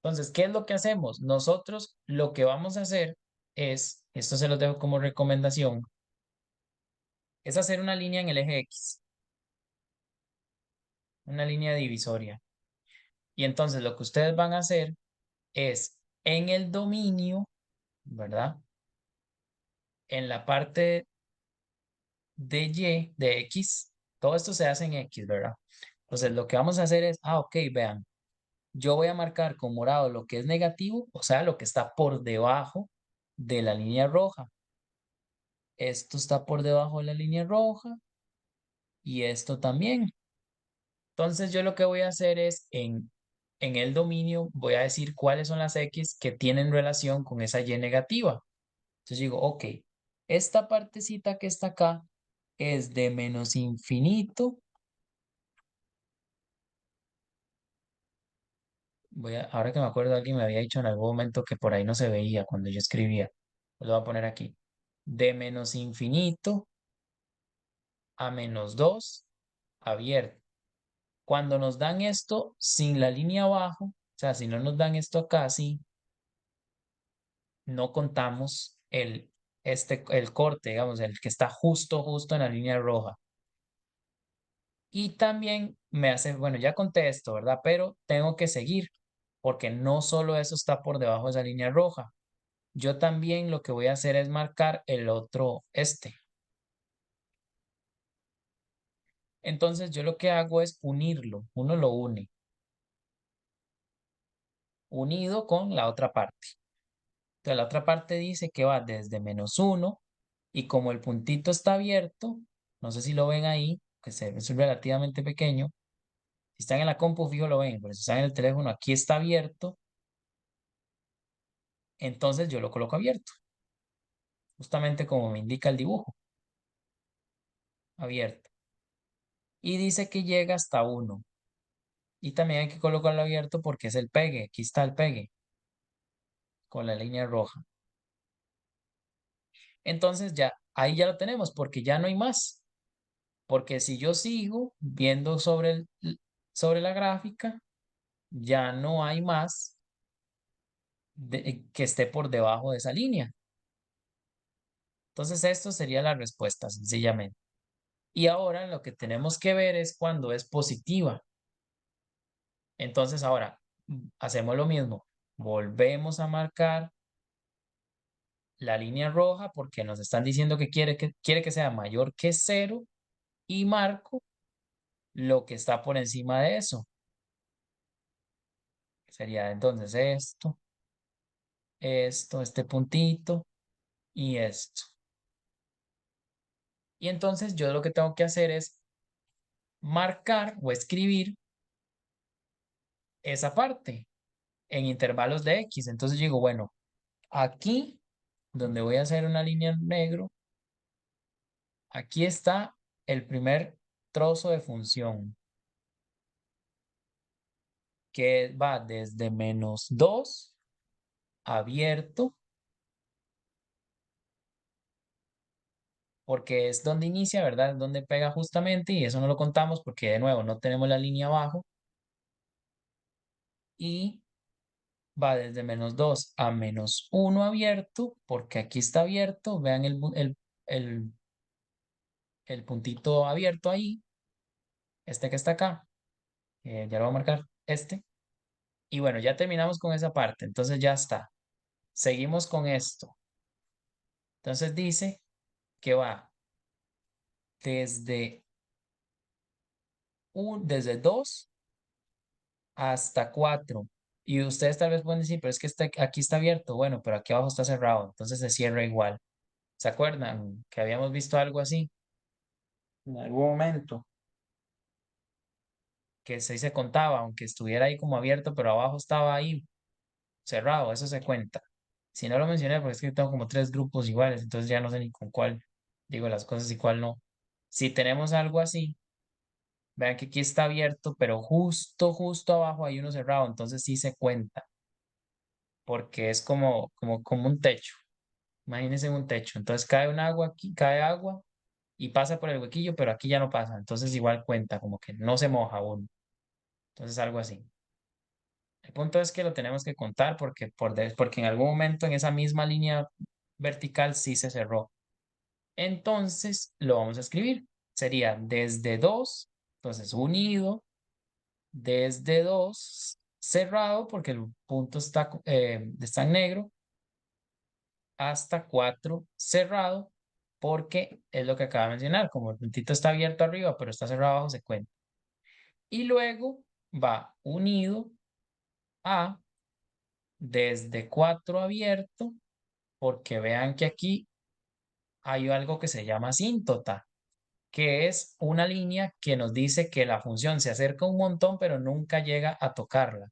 Entonces, ¿qué es lo que hacemos? Nosotros lo que vamos a hacer es, esto se lo dejo como recomendación, es hacer una línea en el eje X, una línea divisoria. Y entonces lo que ustedes van a hacer es en el dominio, ¿verdad? En la parte de Y, de X, todo esto se hace en X, ¿verdad? Entonces lo que vamos a hacer es, ok, vean, yo voy a marcar con morado lo que es negativo, o sea, lo que está por debajo de la línea roja. Esto está por debajo de la línea roja y esto también. Entonces yo lo que voy a hacer es en el dominio voy a decir cuáles son las X que tienen relación con esa Y negativa. Entonces digo, ok, esta partecita que está acá es de menos infinito. Ahora que me acuerdo, alguien me había dicho en algún momento que por ahí no se veía cuando yo escribía. Lo voy a poner aquí. De menos infinito a menos 2 abierto. Cuando nos dan esto sin la línea abajo, o sea, si no nos dan esto acá, sí, no contamos el corte, digamos, el que está justo en la línea roja. Y también me hace, bueno, ya conté esto, ¿verdad? Pero tengo que seguir, porque no solo eso está por debajo de esa línea roja. Yo también lo que voy a hacer es marcar el otro, este. Entonces yo lo que hago es unirlo, uno lo une, unido con la otra parte. Entonces la otra parte dice que va desde -1 y como el puntito está abierto, no sé si lo ven ahí, que es relativamente pequeño. Si están en la compu fijo lo ven, pero si están en el teléfono aquí está abierto, entonces yo lo coloco abierto, justamente como me indica el dibujo, abierto. Y dice que llega hasta 1. Y también hay que colocarlo abierto porque es el pegue, aquí está el pegue, con la línea roja. Entonces ya, ahí ya lo tenemos porque ya no hay más. Porque si yo sigo viendo sobre la gráfica, ya no hay más que esté por debajo de esa línea. Entonces esto sería la respuesta, sencillamente. Y ahora lo que tenemos que ver es cuando es positiva. Entonces ahora hacemos lo mismo. Volvemos a marcar la línea roja porque nos están diciendo que quiere que sea mayor que 0 y marco lo que está por encima de eso. Sería entonces este puntito y esto. Y entonces yo lo que tengo que hacer es marcar o escribir esa parte en intervalos de X. Entonces yo digo, bueno, aquí donde voy a hacer una línea en negro, aquí está el primer trozo de función que va desde -2 abierto, porque es donde inicia, ¿verdad? Es donde pega justamente y eso no lo contamos porque de nuevo no tenemos la línea abajo. Y va desde -2 a -1 abierto, porque aquí está abierto. Vean el, el puntito abierto ahí, este que está acá. Ya lo voy a marcar, este. Y bueno, ya terminamos con esa parte, entonces ya está. Seguimos con esto. Entonces dice que va desde, desde 2 hasta 4. Y ustedes tal vez pueden decir, pero es que aquí está abierto. Bueno, pero aquí abajo está cerrado, entonces se cierra igual. ¿Se acuerdan que habíamos visto algo así en algún momento? Que se contaba, aunque estuviera ahí como abierto, pero abajo estaba ahí cerrado, eso se cuenta. Si no lo mencioné, porque es que tengo como 3 grupos iguales, entonces ya no sé ni con cuál digo las cosas y cuál no. Si tenemos algo así, vean que aquí está abierto, pero justo abajo hay uno cerrado, entonces sí se cuenta, porque es como un techo. Imagínense un techo. Entonces cae un agua aquí, cae agua y pasa por el huequillo, pero aquí ya no pasa. Entonces igual cuenta, como que no se moja uno. Entonces algo así. El punto es que lo tenemos que contar porque en algún momento en esa misma línea vertical sí se cerró. Entonces lo vamos a escribir. Sería desde 2, entonces unido, desde 2 cerrado, porque el punto está en negro, hasta 4 cerrado, porque es lo que acaba de mencionar. Como el puntito está abierto arriba, pero está cerrado abajo, se cuenta. Y luego va unido a desde 4 abierto, porque vean que aquí hay algo que se llama asíntota, que es una línea que nos dice que la función se acerca un montón, pero nunca llega a tocarla.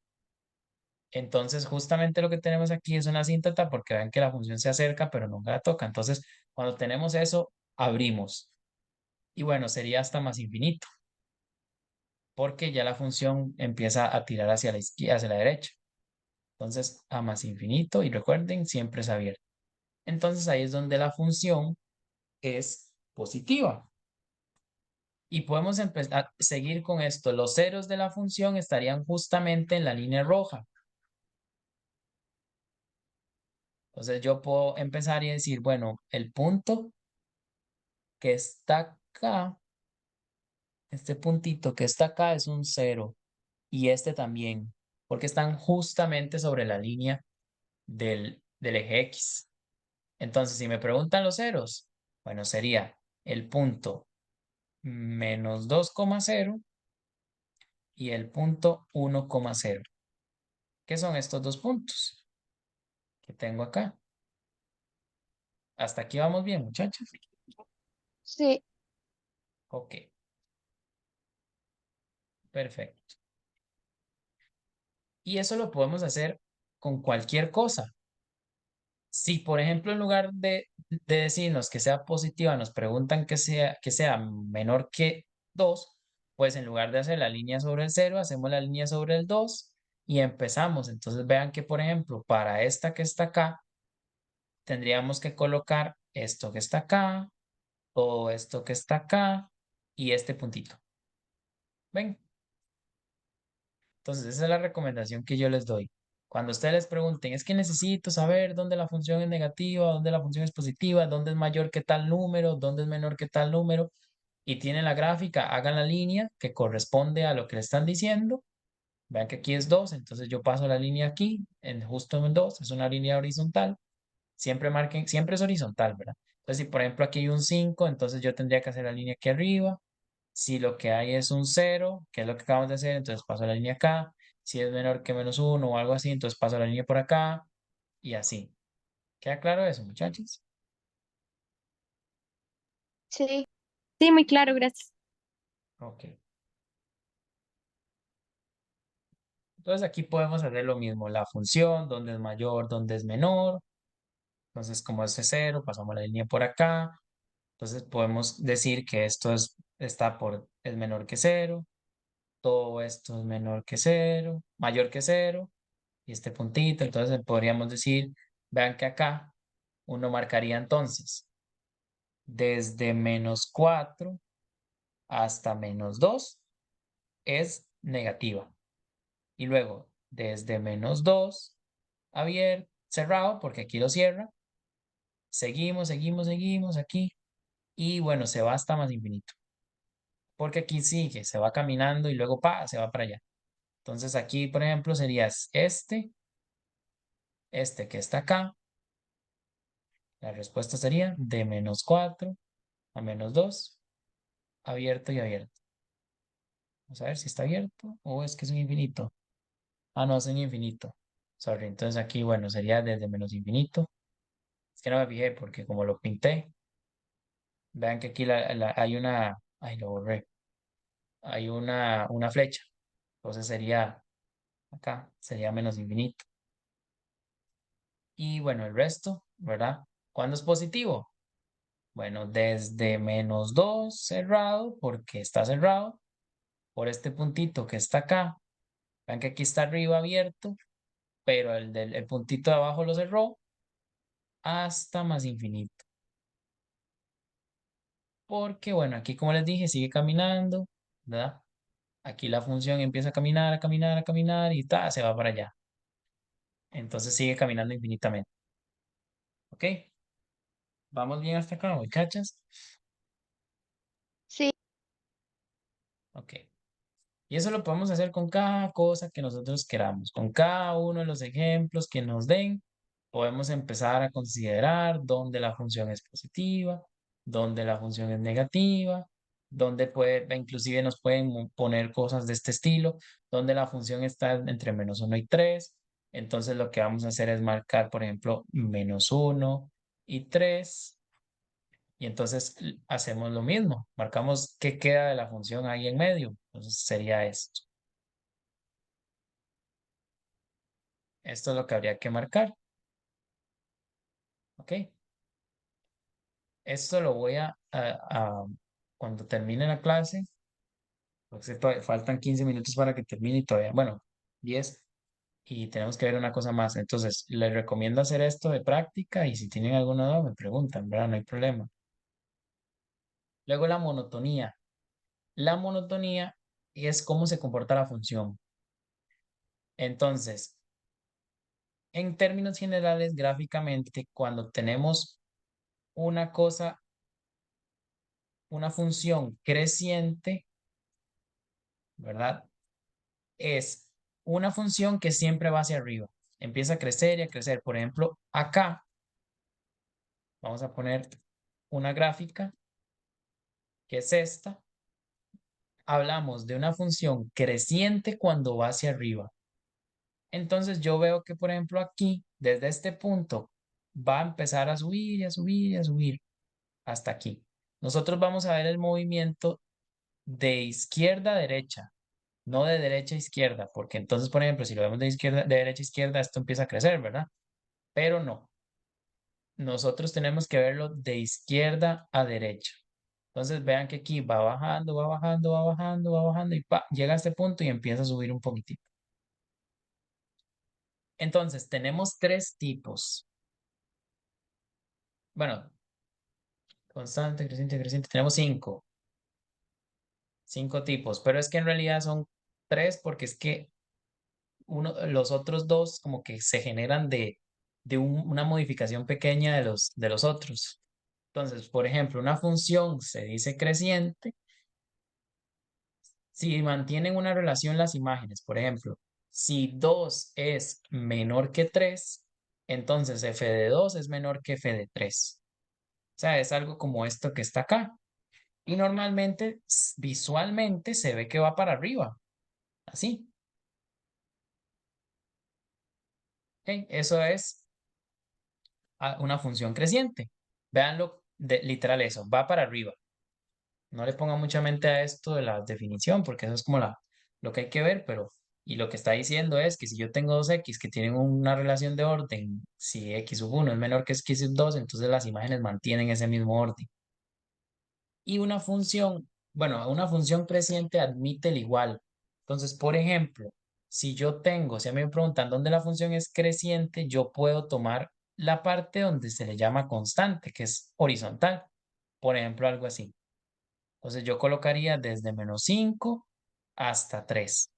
Entonces, justamente lo que tenemos aquí es una asíntota porque ven que la función se acerca, pero nunca la toca. Entonces, cuando tenemos eso, abrimos. Y bueno, sería hasta más infinito, porque ya la función empieza a tirar hacia la izquierda, hacia la derecha. Entonces, a más infinito, y recuerden, siempre es abierto. Entonces, ahí es donde la función es positiva. Y podemos empezar a seguir con esto. Los ceros de la función estarían justamente en la línea roja. Entonces yo puedo empezar y decir, bueno, el punto que está acá, este puntito que está acá es un cero y este también, porque están justamente sobre la línea del eje X. Entonces, si me preguntan los ceros, bueno, sería el punto menos 2,0 y el punto 1,0. ¿Qué son estos dos puntos que tengo acá? Hasta aquí vamos bien, muchachos. Sí, Ok, perfecto. Y eso lo podemos hacer con cualquier cosa. Si, por ejemplo, en lugar de decirnos que sea positiva, nos preguntan que sea menor que 2, pues en lugar de hacer la línea sobre el 0, hacemos la línea sobre el 2 y empezamos. Entonces vean que, por ejemplo, para esta que está acá, tendríamos que colocar esto que está acá, todo esto que está acá y este puntito. ¿Ven? Entonces, esa es la recomendación que yo les doy. Cuando ustedes les pregunten, es que necesito saber dónde la función es negativa, dónde la función es positiva, dónde es mayor que tal número, dónde es menor que tal número, y tienen la gráfica, hagan la línea que corresponde a lo que le están diciendo. Vean que aquí es 2, entonces yo paso la línea aquí, justo en 2, es una línea horizontal. Siempre marquen, siempre es horizontal, ¿verdad? Entonces, si por ejemplo aquí hay un 5, entonces yo tendría que hacer la línea aquí arriba. Si lo que hay es un 0, que es lo que acabamos de hacer, entonces paso la línea acá. Si es menor que -1 o algo así, entonces paso la línea por acá y así. ¿Queda claro eso, muchachos? sí, sí, muy claro, gracias. Ok. Entonces aquí podemos hacer lo mismo, la función, dónde es mayor, dónde es menor. Entonces, como es 0, pasamos la línea por acá. Entonces podemos decir que esto es menor que 0. Todo esto es menor que 0, mayor que 0. Y este puntito, entonces podríamos decir, vean que acá uno marcaría entonces desde -4 hasta -2 es negativa. Y luego desde -2 abierto, cerrado, porque aquí lo cierra. Seguimos, seguimos, seguimos aquí. Y bueno, se va hasta más infinito. Porque aquí sigue, se va caminando y luego se va para allá. Entonces aquí, por ejemplo, sería este que está acá. La respuesta sería de -4 a -2, abierto y abierto. Vamos a ver si está abierto o es que es un infinito. Ah, no, es un infinito. Sorry, entonces aquí, bueno, sería desde menos infinito. Es que no me fijé porque como lo pinté, vean que aquí hay una, ay, lo borré, hay una flecha. Entonces sería acá, sería menos infinito. Y bueno, el resto, ¿verdad? ¿Cuándo es positivo? Bueno, desde -2 cerrado, porque está cerrado, por este puntito que está acá. Vean que aquí está arriba abierto, pero el puntito de abajo lo cerró hasta más infinito. Porque, bueno, aquí como les dije, sigue caminando, ¿verdad? Aquí la función empieza a caminar, a caminar, a caminar y ta, se va para allá. Entonces sigue caminando infinitamente. ¿Ok? ¿Vamos bien hasta acá, muchachas? Sí, Ok. Y eso lo podemos hacer con cada cosa que nosotros queramos, con cada uno de los ejemplos que nos den. Podemos empezar a considerar dónde la función es positiva, dónde la función es negativa, dónde inclusive nos pueden poner cosas de este estilo, donde la función está entre -1 y 3. Entonces lo que vamos a hacer es marcar, por ejemplo, -1 y 3. Y entonces hacemos lo mismo, marcamos qué queda de la función ahí en medio. Entonces sería esto. Esto es lo que habría que marcar. ¿Ok? Esto lo voy cuando termine la clase, porque faltan 15 minutos para que termine y todavía, bueno, 10 y tenemos que ver una cosa más. Entonces, les recomiendo hacer esto de práctica y si tienen alguna duda me preguntan, ¿verdad? No hay problema. Luego la monotonía. La monotonía es cómo se comporta la función. Entonces, en términos generales, gráficamente, cuando tenemos una cosa, una función creciente, ¿verdad? Es una función que siempre va hacia arriba. Empieza a crecer y a crecer. Por ejemplo, acá vamos a poner una gráfica que es esta. Hablamos de una función creciente cuando va hacia arriba. Entonces yo veo que, por ejemplo, aquí, desde este punto, va a empezar a subir y a subir y a subir hasta aquí. Nosotros vamos a ver el movimiento de izquierda a derecha, no de derecha a izquierda, porque entonces, por ejemplo, si lo vemos de izquierda, de derecha a izquierda, esto empieza a crecer, ¿verdad? Pero no, nosotros tenemos que verlo de izquierda a derecha. Entonces vean que aquí va bajando, va bajando, va bajando, va bajando y llega a este punto y empieza a subir un poquitito. Entonces tenemos tres tipos. Bueno, constante, creciente, creciente. Tenemos cinco tipos, pero es que en realidad son tres porque es que los otros dos como que se generan de una modificación pequeña de los otros. Entonces, por ejemplo, una función se dice creciente si mantienen una relación las imágenes. Por ejemplo, si 2 es menor que 3, entonces f de 2 es menor que f de 3. O sea, es algo como esto que está acá. Y normalmente, visualmente, se ve que va para arriba. Así. ¿Ok? Eso es una función creciente. Véanlo, literal eso, va para arriba. No le pongan mucha mente a esto de la definición, porque eso es como lo que hay que ver, pero y lo que está diciendo es que si yo tengo dos X que tienen una relación de orden, si X sub 1 es menor que X sub 2, entonces las imágenes mantienen ese mismo orden. Y una función, bueno, una función creciente admite el igual. Entonces, por ejemplo, si a mí me preguntan dónde la función es creciente, yo puedo tomar la parte donde se le llama constante, que es horizontal. Por ejemplo, algo así. Entonces yo colocaría desde -5 hasta 3,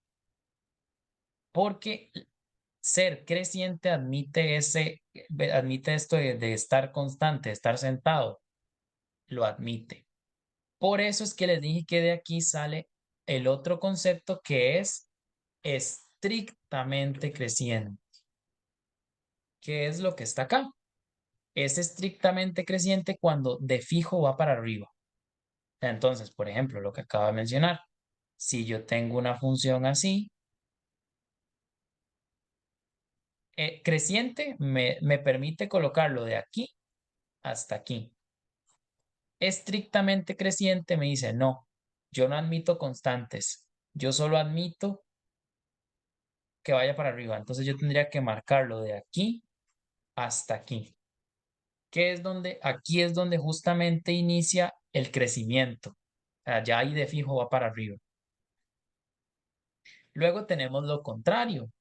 porque ser creciente admite esto de estar constante, de estar sentado, lo admite. Por eso es que les dije que de aquí sale el otro concepto que es estrictamente creciente, que es lo que está acá. Es estrictamente creciente cuando de fijo va para arriba. Entonces, por ejemplo, lo que acabo de mencionar, si yo tengo una función así, creciente me permite colocarlo de aquí hasta aquí. Estrictamente creciente me dice, no, yo no admito constantes, yo solo admito que vaya para arriba. Entonces yo tendría que marcarlo de aquí hasta aquí, que es donde, aquí es donde justamente inicia el crecimiento. O sea, ya ahí de fijo va para arriba. Luego tenemos lo contrario.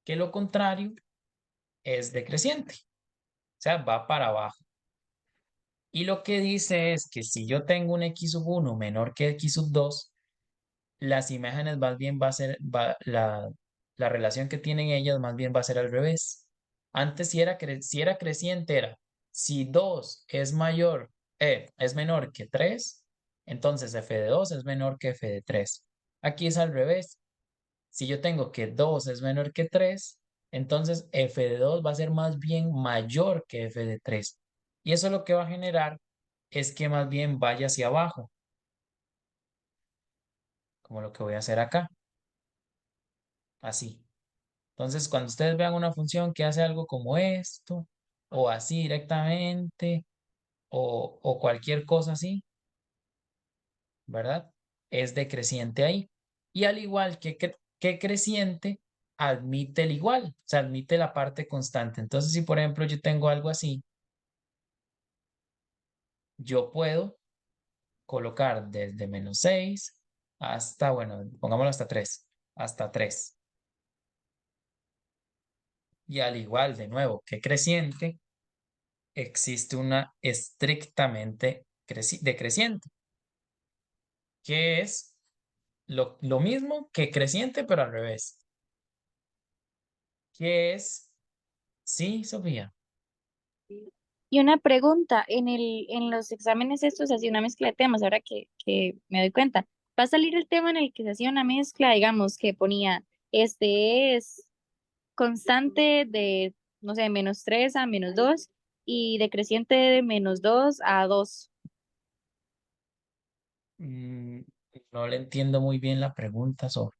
que lo contrario es decreciente, o sea, va para abajo. Y lo que dice es que si yo tengo un x sub 1 menor que x sub 2, las imágenes más bien va a ser, la relación que tienen ellas más bien va a ser al revés. Antes si era creciente era, si 2 es mayor, es menor que 3, entonces f de 2 es menor que f de 3. Aquí es al revés. Si yo tengo que 2 es menor que 3, entonces f de 2 va a ser más bien mayor que f de 3. Y eso lo que va a generar es que más bien vaya hacia abajo, como lo que voy a hacer acá, así. Entonces, cuando ustedes vean una función que hace algo como esto, o así directamente, o cualquier cosa así, ¿verdad? Es decreciente ahí. Y al igual que creciente, admite el igual, o sea, admite la parte constante. Entonces, si por ejemplo yo tengo algo así, yo puedo colocar desde -6 hasta, bueno, pongámoslo hasta 3. Y al igual, de nuevo, que creciente, existe una estrictamente decreciente, que es lo mismo que creciente, pero al revés. Que es, sí, Sofía. Y una pregunta, en los exámenes estos se hacía una mezcla de temas, ahora que me doy cuenta. Va a salir el tema en el que se hacía una mezcla, digamos, que ponía, este es constante de, no sé, -3 a -2 y decreciente de -2 a 2. Mm, no le entiendo muy bien la pregunta, Sofía.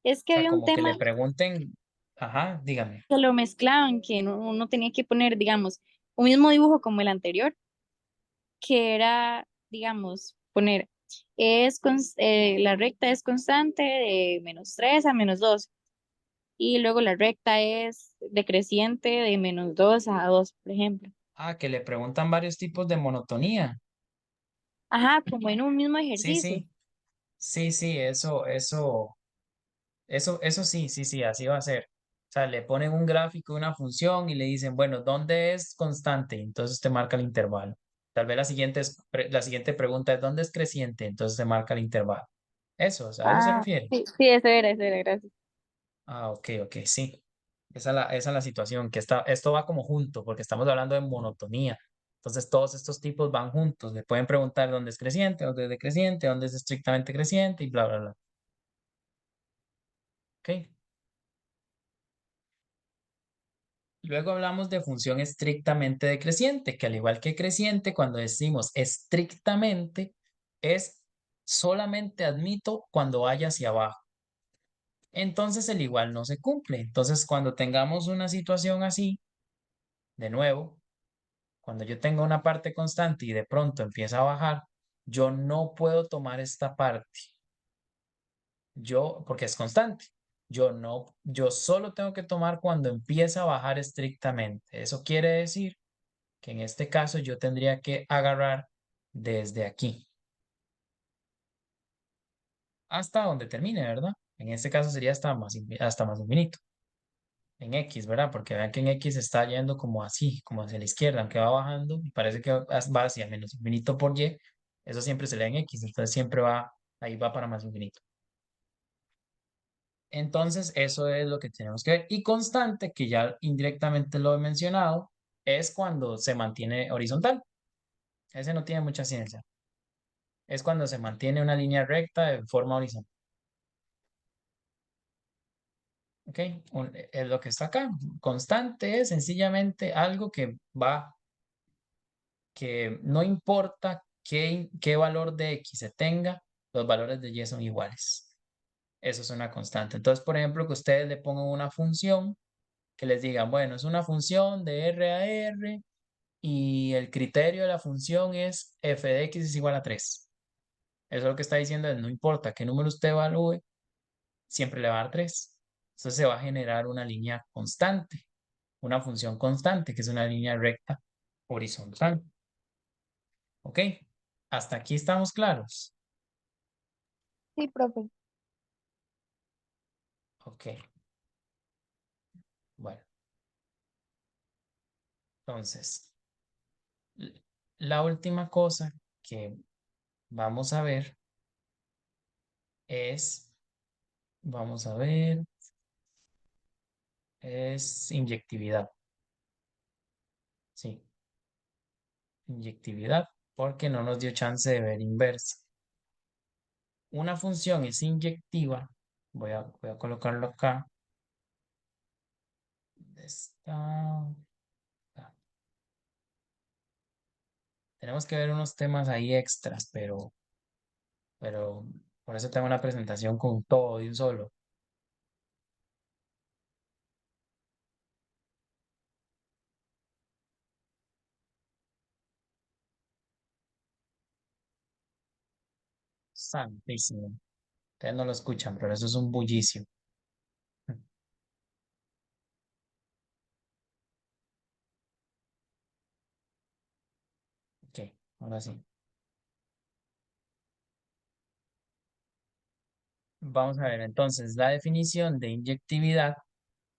Es O que sea, había un como que tema le pregunten, ajá, dígame. que lo mezclaban, que uno tenía que poner, digamos, un mismo dibujo como el anterior, que era, digamos, poner, la recta es constante de -3 a -2 y luego la recta es decreciente de -2 a 2 por ejemplo. Ah, que le preguntan varios tipos de monotonía. Ajá, como en un mismo Sí, ejercicio. sí, sí, sí, eso sí, sí, sí, así va a ser. O sea, le ponen un gráfico, una función y le dicen, bueno, ¿dónde es constante? Entonces te marca el intervalo. Tal vez la siguiente pregunta es, ¿dónde es creciente? Entonces te marca el intervalo. Eso, o sea, ¿a eso se Ah, refiere? sí, sí, eso era, gracias. Ah, ok, ok, sí. Esa es la situación, que esto va como junto, porque estamos hablando de monotonía. Entonces, todos estos tipos van juntos. Le pueden preguntar dónde es creciente, dónde es decreciente, dónde es estrictamente creciente y bla, bla, bla. Ok. Luego hablamos de función estrictamente decreciente, que al igual que creciente, cuando decimos estrictamente, es solamente admito cuando vaya hacia abajo. Entonces, el igual no se cumple. Entonces, cuando tengamos una situación así, de nuevo, cuando yo tengo una parte constante y de pronto empieza a bajar, yo no puedo tomar esta parte. Porque es constante. Yo no, yo solo tengo que tomar cuando empieza a bajar estrictamente. Eso quiere decir que en este caso yo tendría que agarrar desde aquí hasta donde termine, ¿verdad? En este caso sería hasta más infinito. En X, ¿verdad? Porque vean que en X está yendo como así, como hacia la izquierda, aunque va bajando y parece que va hacia menos infinito por Y. Eso siempre se lee en X, entonces siempre va, ahí va para más infinito. Entonces, eso es lo que tenemos que ver. Y constante, que ya indirectamente lo he mencionado, es cuando se mantiene horizontal. Ese no tiene mucha ciencia. Es cuando se mantiene una línea recta de forma horizontal. ¿Ok? Es lo que está acá. Constante es sencillamente algo que no importa qué valor de X se tenga, los valores de Y son iguales. Eso es una constante. Entonces, por ejemplo, que ustedes le pongan una función que les digan, bueno, es una función de R a R y el criterio de la función es f de x es igual a 3. Eso lo que está diciendo es, no importa qué número usted evalúe, siempre le va a dar 3. Entonces se va a generar una línea constante, una función constante, que es una línea recta horizontal. ¿Ok? Hasta aquí estamos claros. Sí, profe. Ok. Bueno, entonces, la última cosa que vamos a ver es, vamos a ver, es inyectividad. Sí, inyectividad, porque no nos dio chance de ver inversa. Una función es inyectiva, voy a colocarlo acá. ¿Dónde está? Acá. Tenemos que ver unos temas ahí extras, pero por eso tengo una presentación con todo de un solo. Santísimo. Ustedes no lo escuchan, pero eso es un bullicio. Ok, ahora sí. Vamos a ver, entonces, la definición de inyectividad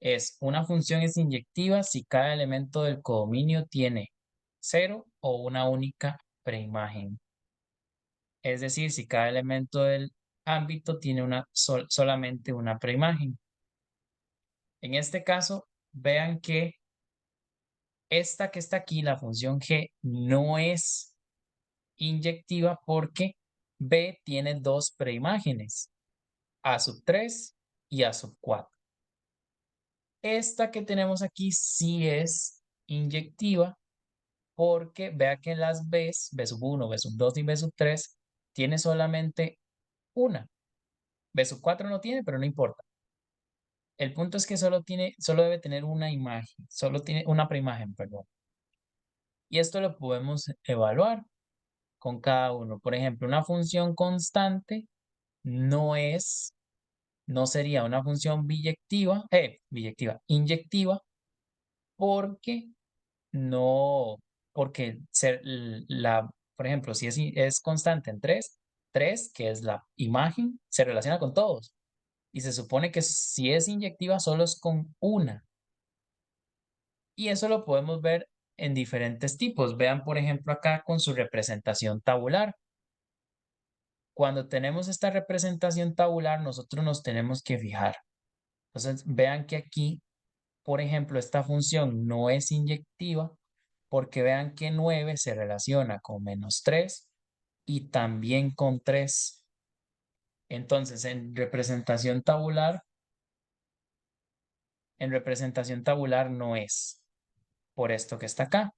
es una función es inyectiva si cada elemento del codominio tiene cero o una única preimagen. Es decir, si cada elemento del ámbito tiene solamente una preimagen. En este caso, vean que esta que está aquí, la función g, no es inyectiva porque b tiene dos preimágenes, a3 y a4. Esta que tenemos aquí sí es inyectiva porque vea que las Bs, B1, B2 y B3, tiene solamente una. B4 no tiene, pero no importa. El punto es que solo debe tener una imagen, solo tiene una preimagen, perdón. Y esto lo podemos evaluar con cada uno. Por ejemplo, una función constante no sería una función inyectiva, porque no, porque por ejemplo, si es constante en 3, que es la imagen, se relaciona con todos. Y se supone que si es inyectiva, solo es con una. Y eso lo podemos ver en diferentes tipos. Vean, por ejemplo, acá con su representación tabular. Cuando tenemos esta representación tabular, nosotros nos tenemos que fijar. Entonces, vean que aquí, por ejemplo, esta función no es inyectiva porque vean que 9 se relaciona con -3 y también con 3. Entonces, en representación tabular no es por esto que está acá.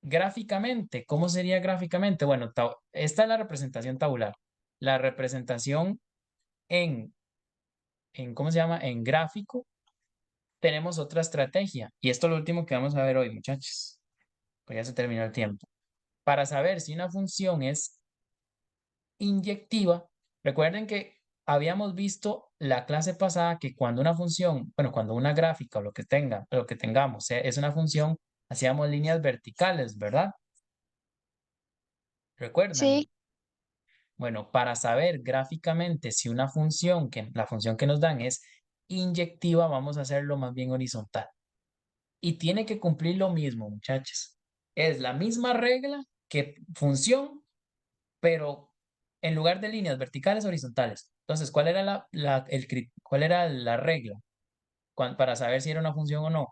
Gráficamente, ¿cómo sería gráficamente? Bueno, esta es la representación tabular. La representación en, ¿cómo se llama? En gráfico, tenemos otra estrategia. Y esto es lo último que vamos a ver hoy, muchachos. Pues ya se terminó el tiempo. Para saber si una función es inyectiva, recuerden que habíamos visto la clase pasada que cuando una función, bueno, cuando una gráfica o lo que tengamos, es una función, hacíamos líneas verticales, ¿verdad? ¿Recuerdan? Sí, Bueno, para saber gráficamente si una función, la función que nos dan es inyectiva, vamos a hacerlo más bien horizontal. Y tiene que cumplir lo mismo, muchachos. Es la misma regla que función, pero en lugar de líneas verticales, horizontales. Entonces, ¿cuál era la regla para saber si era una función o no?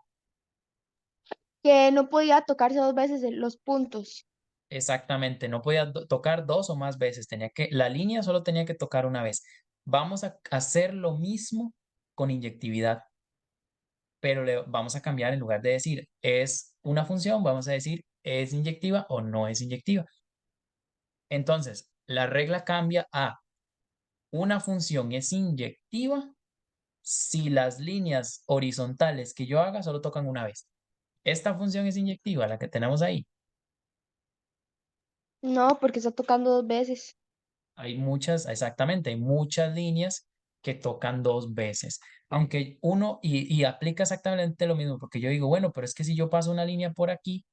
que no podía tocarse dos veces los puntos. Exactamente, no podía tocar dos o más veces, la línea solo tenía que tocar una vez. Vamos a hacer lo mismo con inyectividad, pero le vamos a cambiar en lugar de decir es una función, vamos a decir es inyectiva o no es inyectiva. Entonces, la regla cambia a una función es inyectiva si las líneas horizontales que yo haga solo tocan una vez. Esta función es inyectiva, la que tenemos ahí. No, porque está tocando dos veces. Exactamente, hay muchas líneas que tocan dos veces. Aunque y aplica exactamente lo mismo, porque yo digo, bueno, pero es que si yo paso una línea por aquí,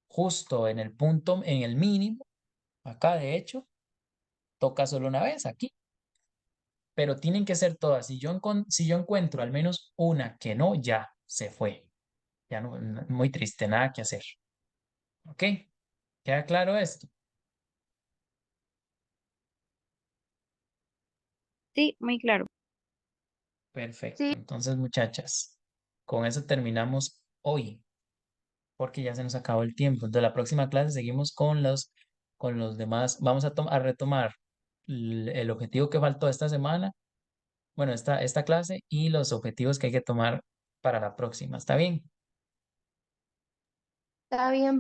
justo en el punto, en el mínimo, acá de hecho, toca solo una vez aquí. pero tienen que ser todas. Si yo encuentro al menos una que no, ya se fue. Ya no, muy triste, nada que hacer. ¿Ok? ¿Queda claro esto? Sí, muy claro. Perfecto. Sí, Entonces, muchachas, con eso terminamos hoy, porque ya se nos acabó el tiempo. Entonces, la próxima clase seguimos con los demás. Vamos a retomar el objetivo que faltó esta semana, bueno, esta clase y los objetivos que hay que tomar para la próxima. ¿Está bien? está bien.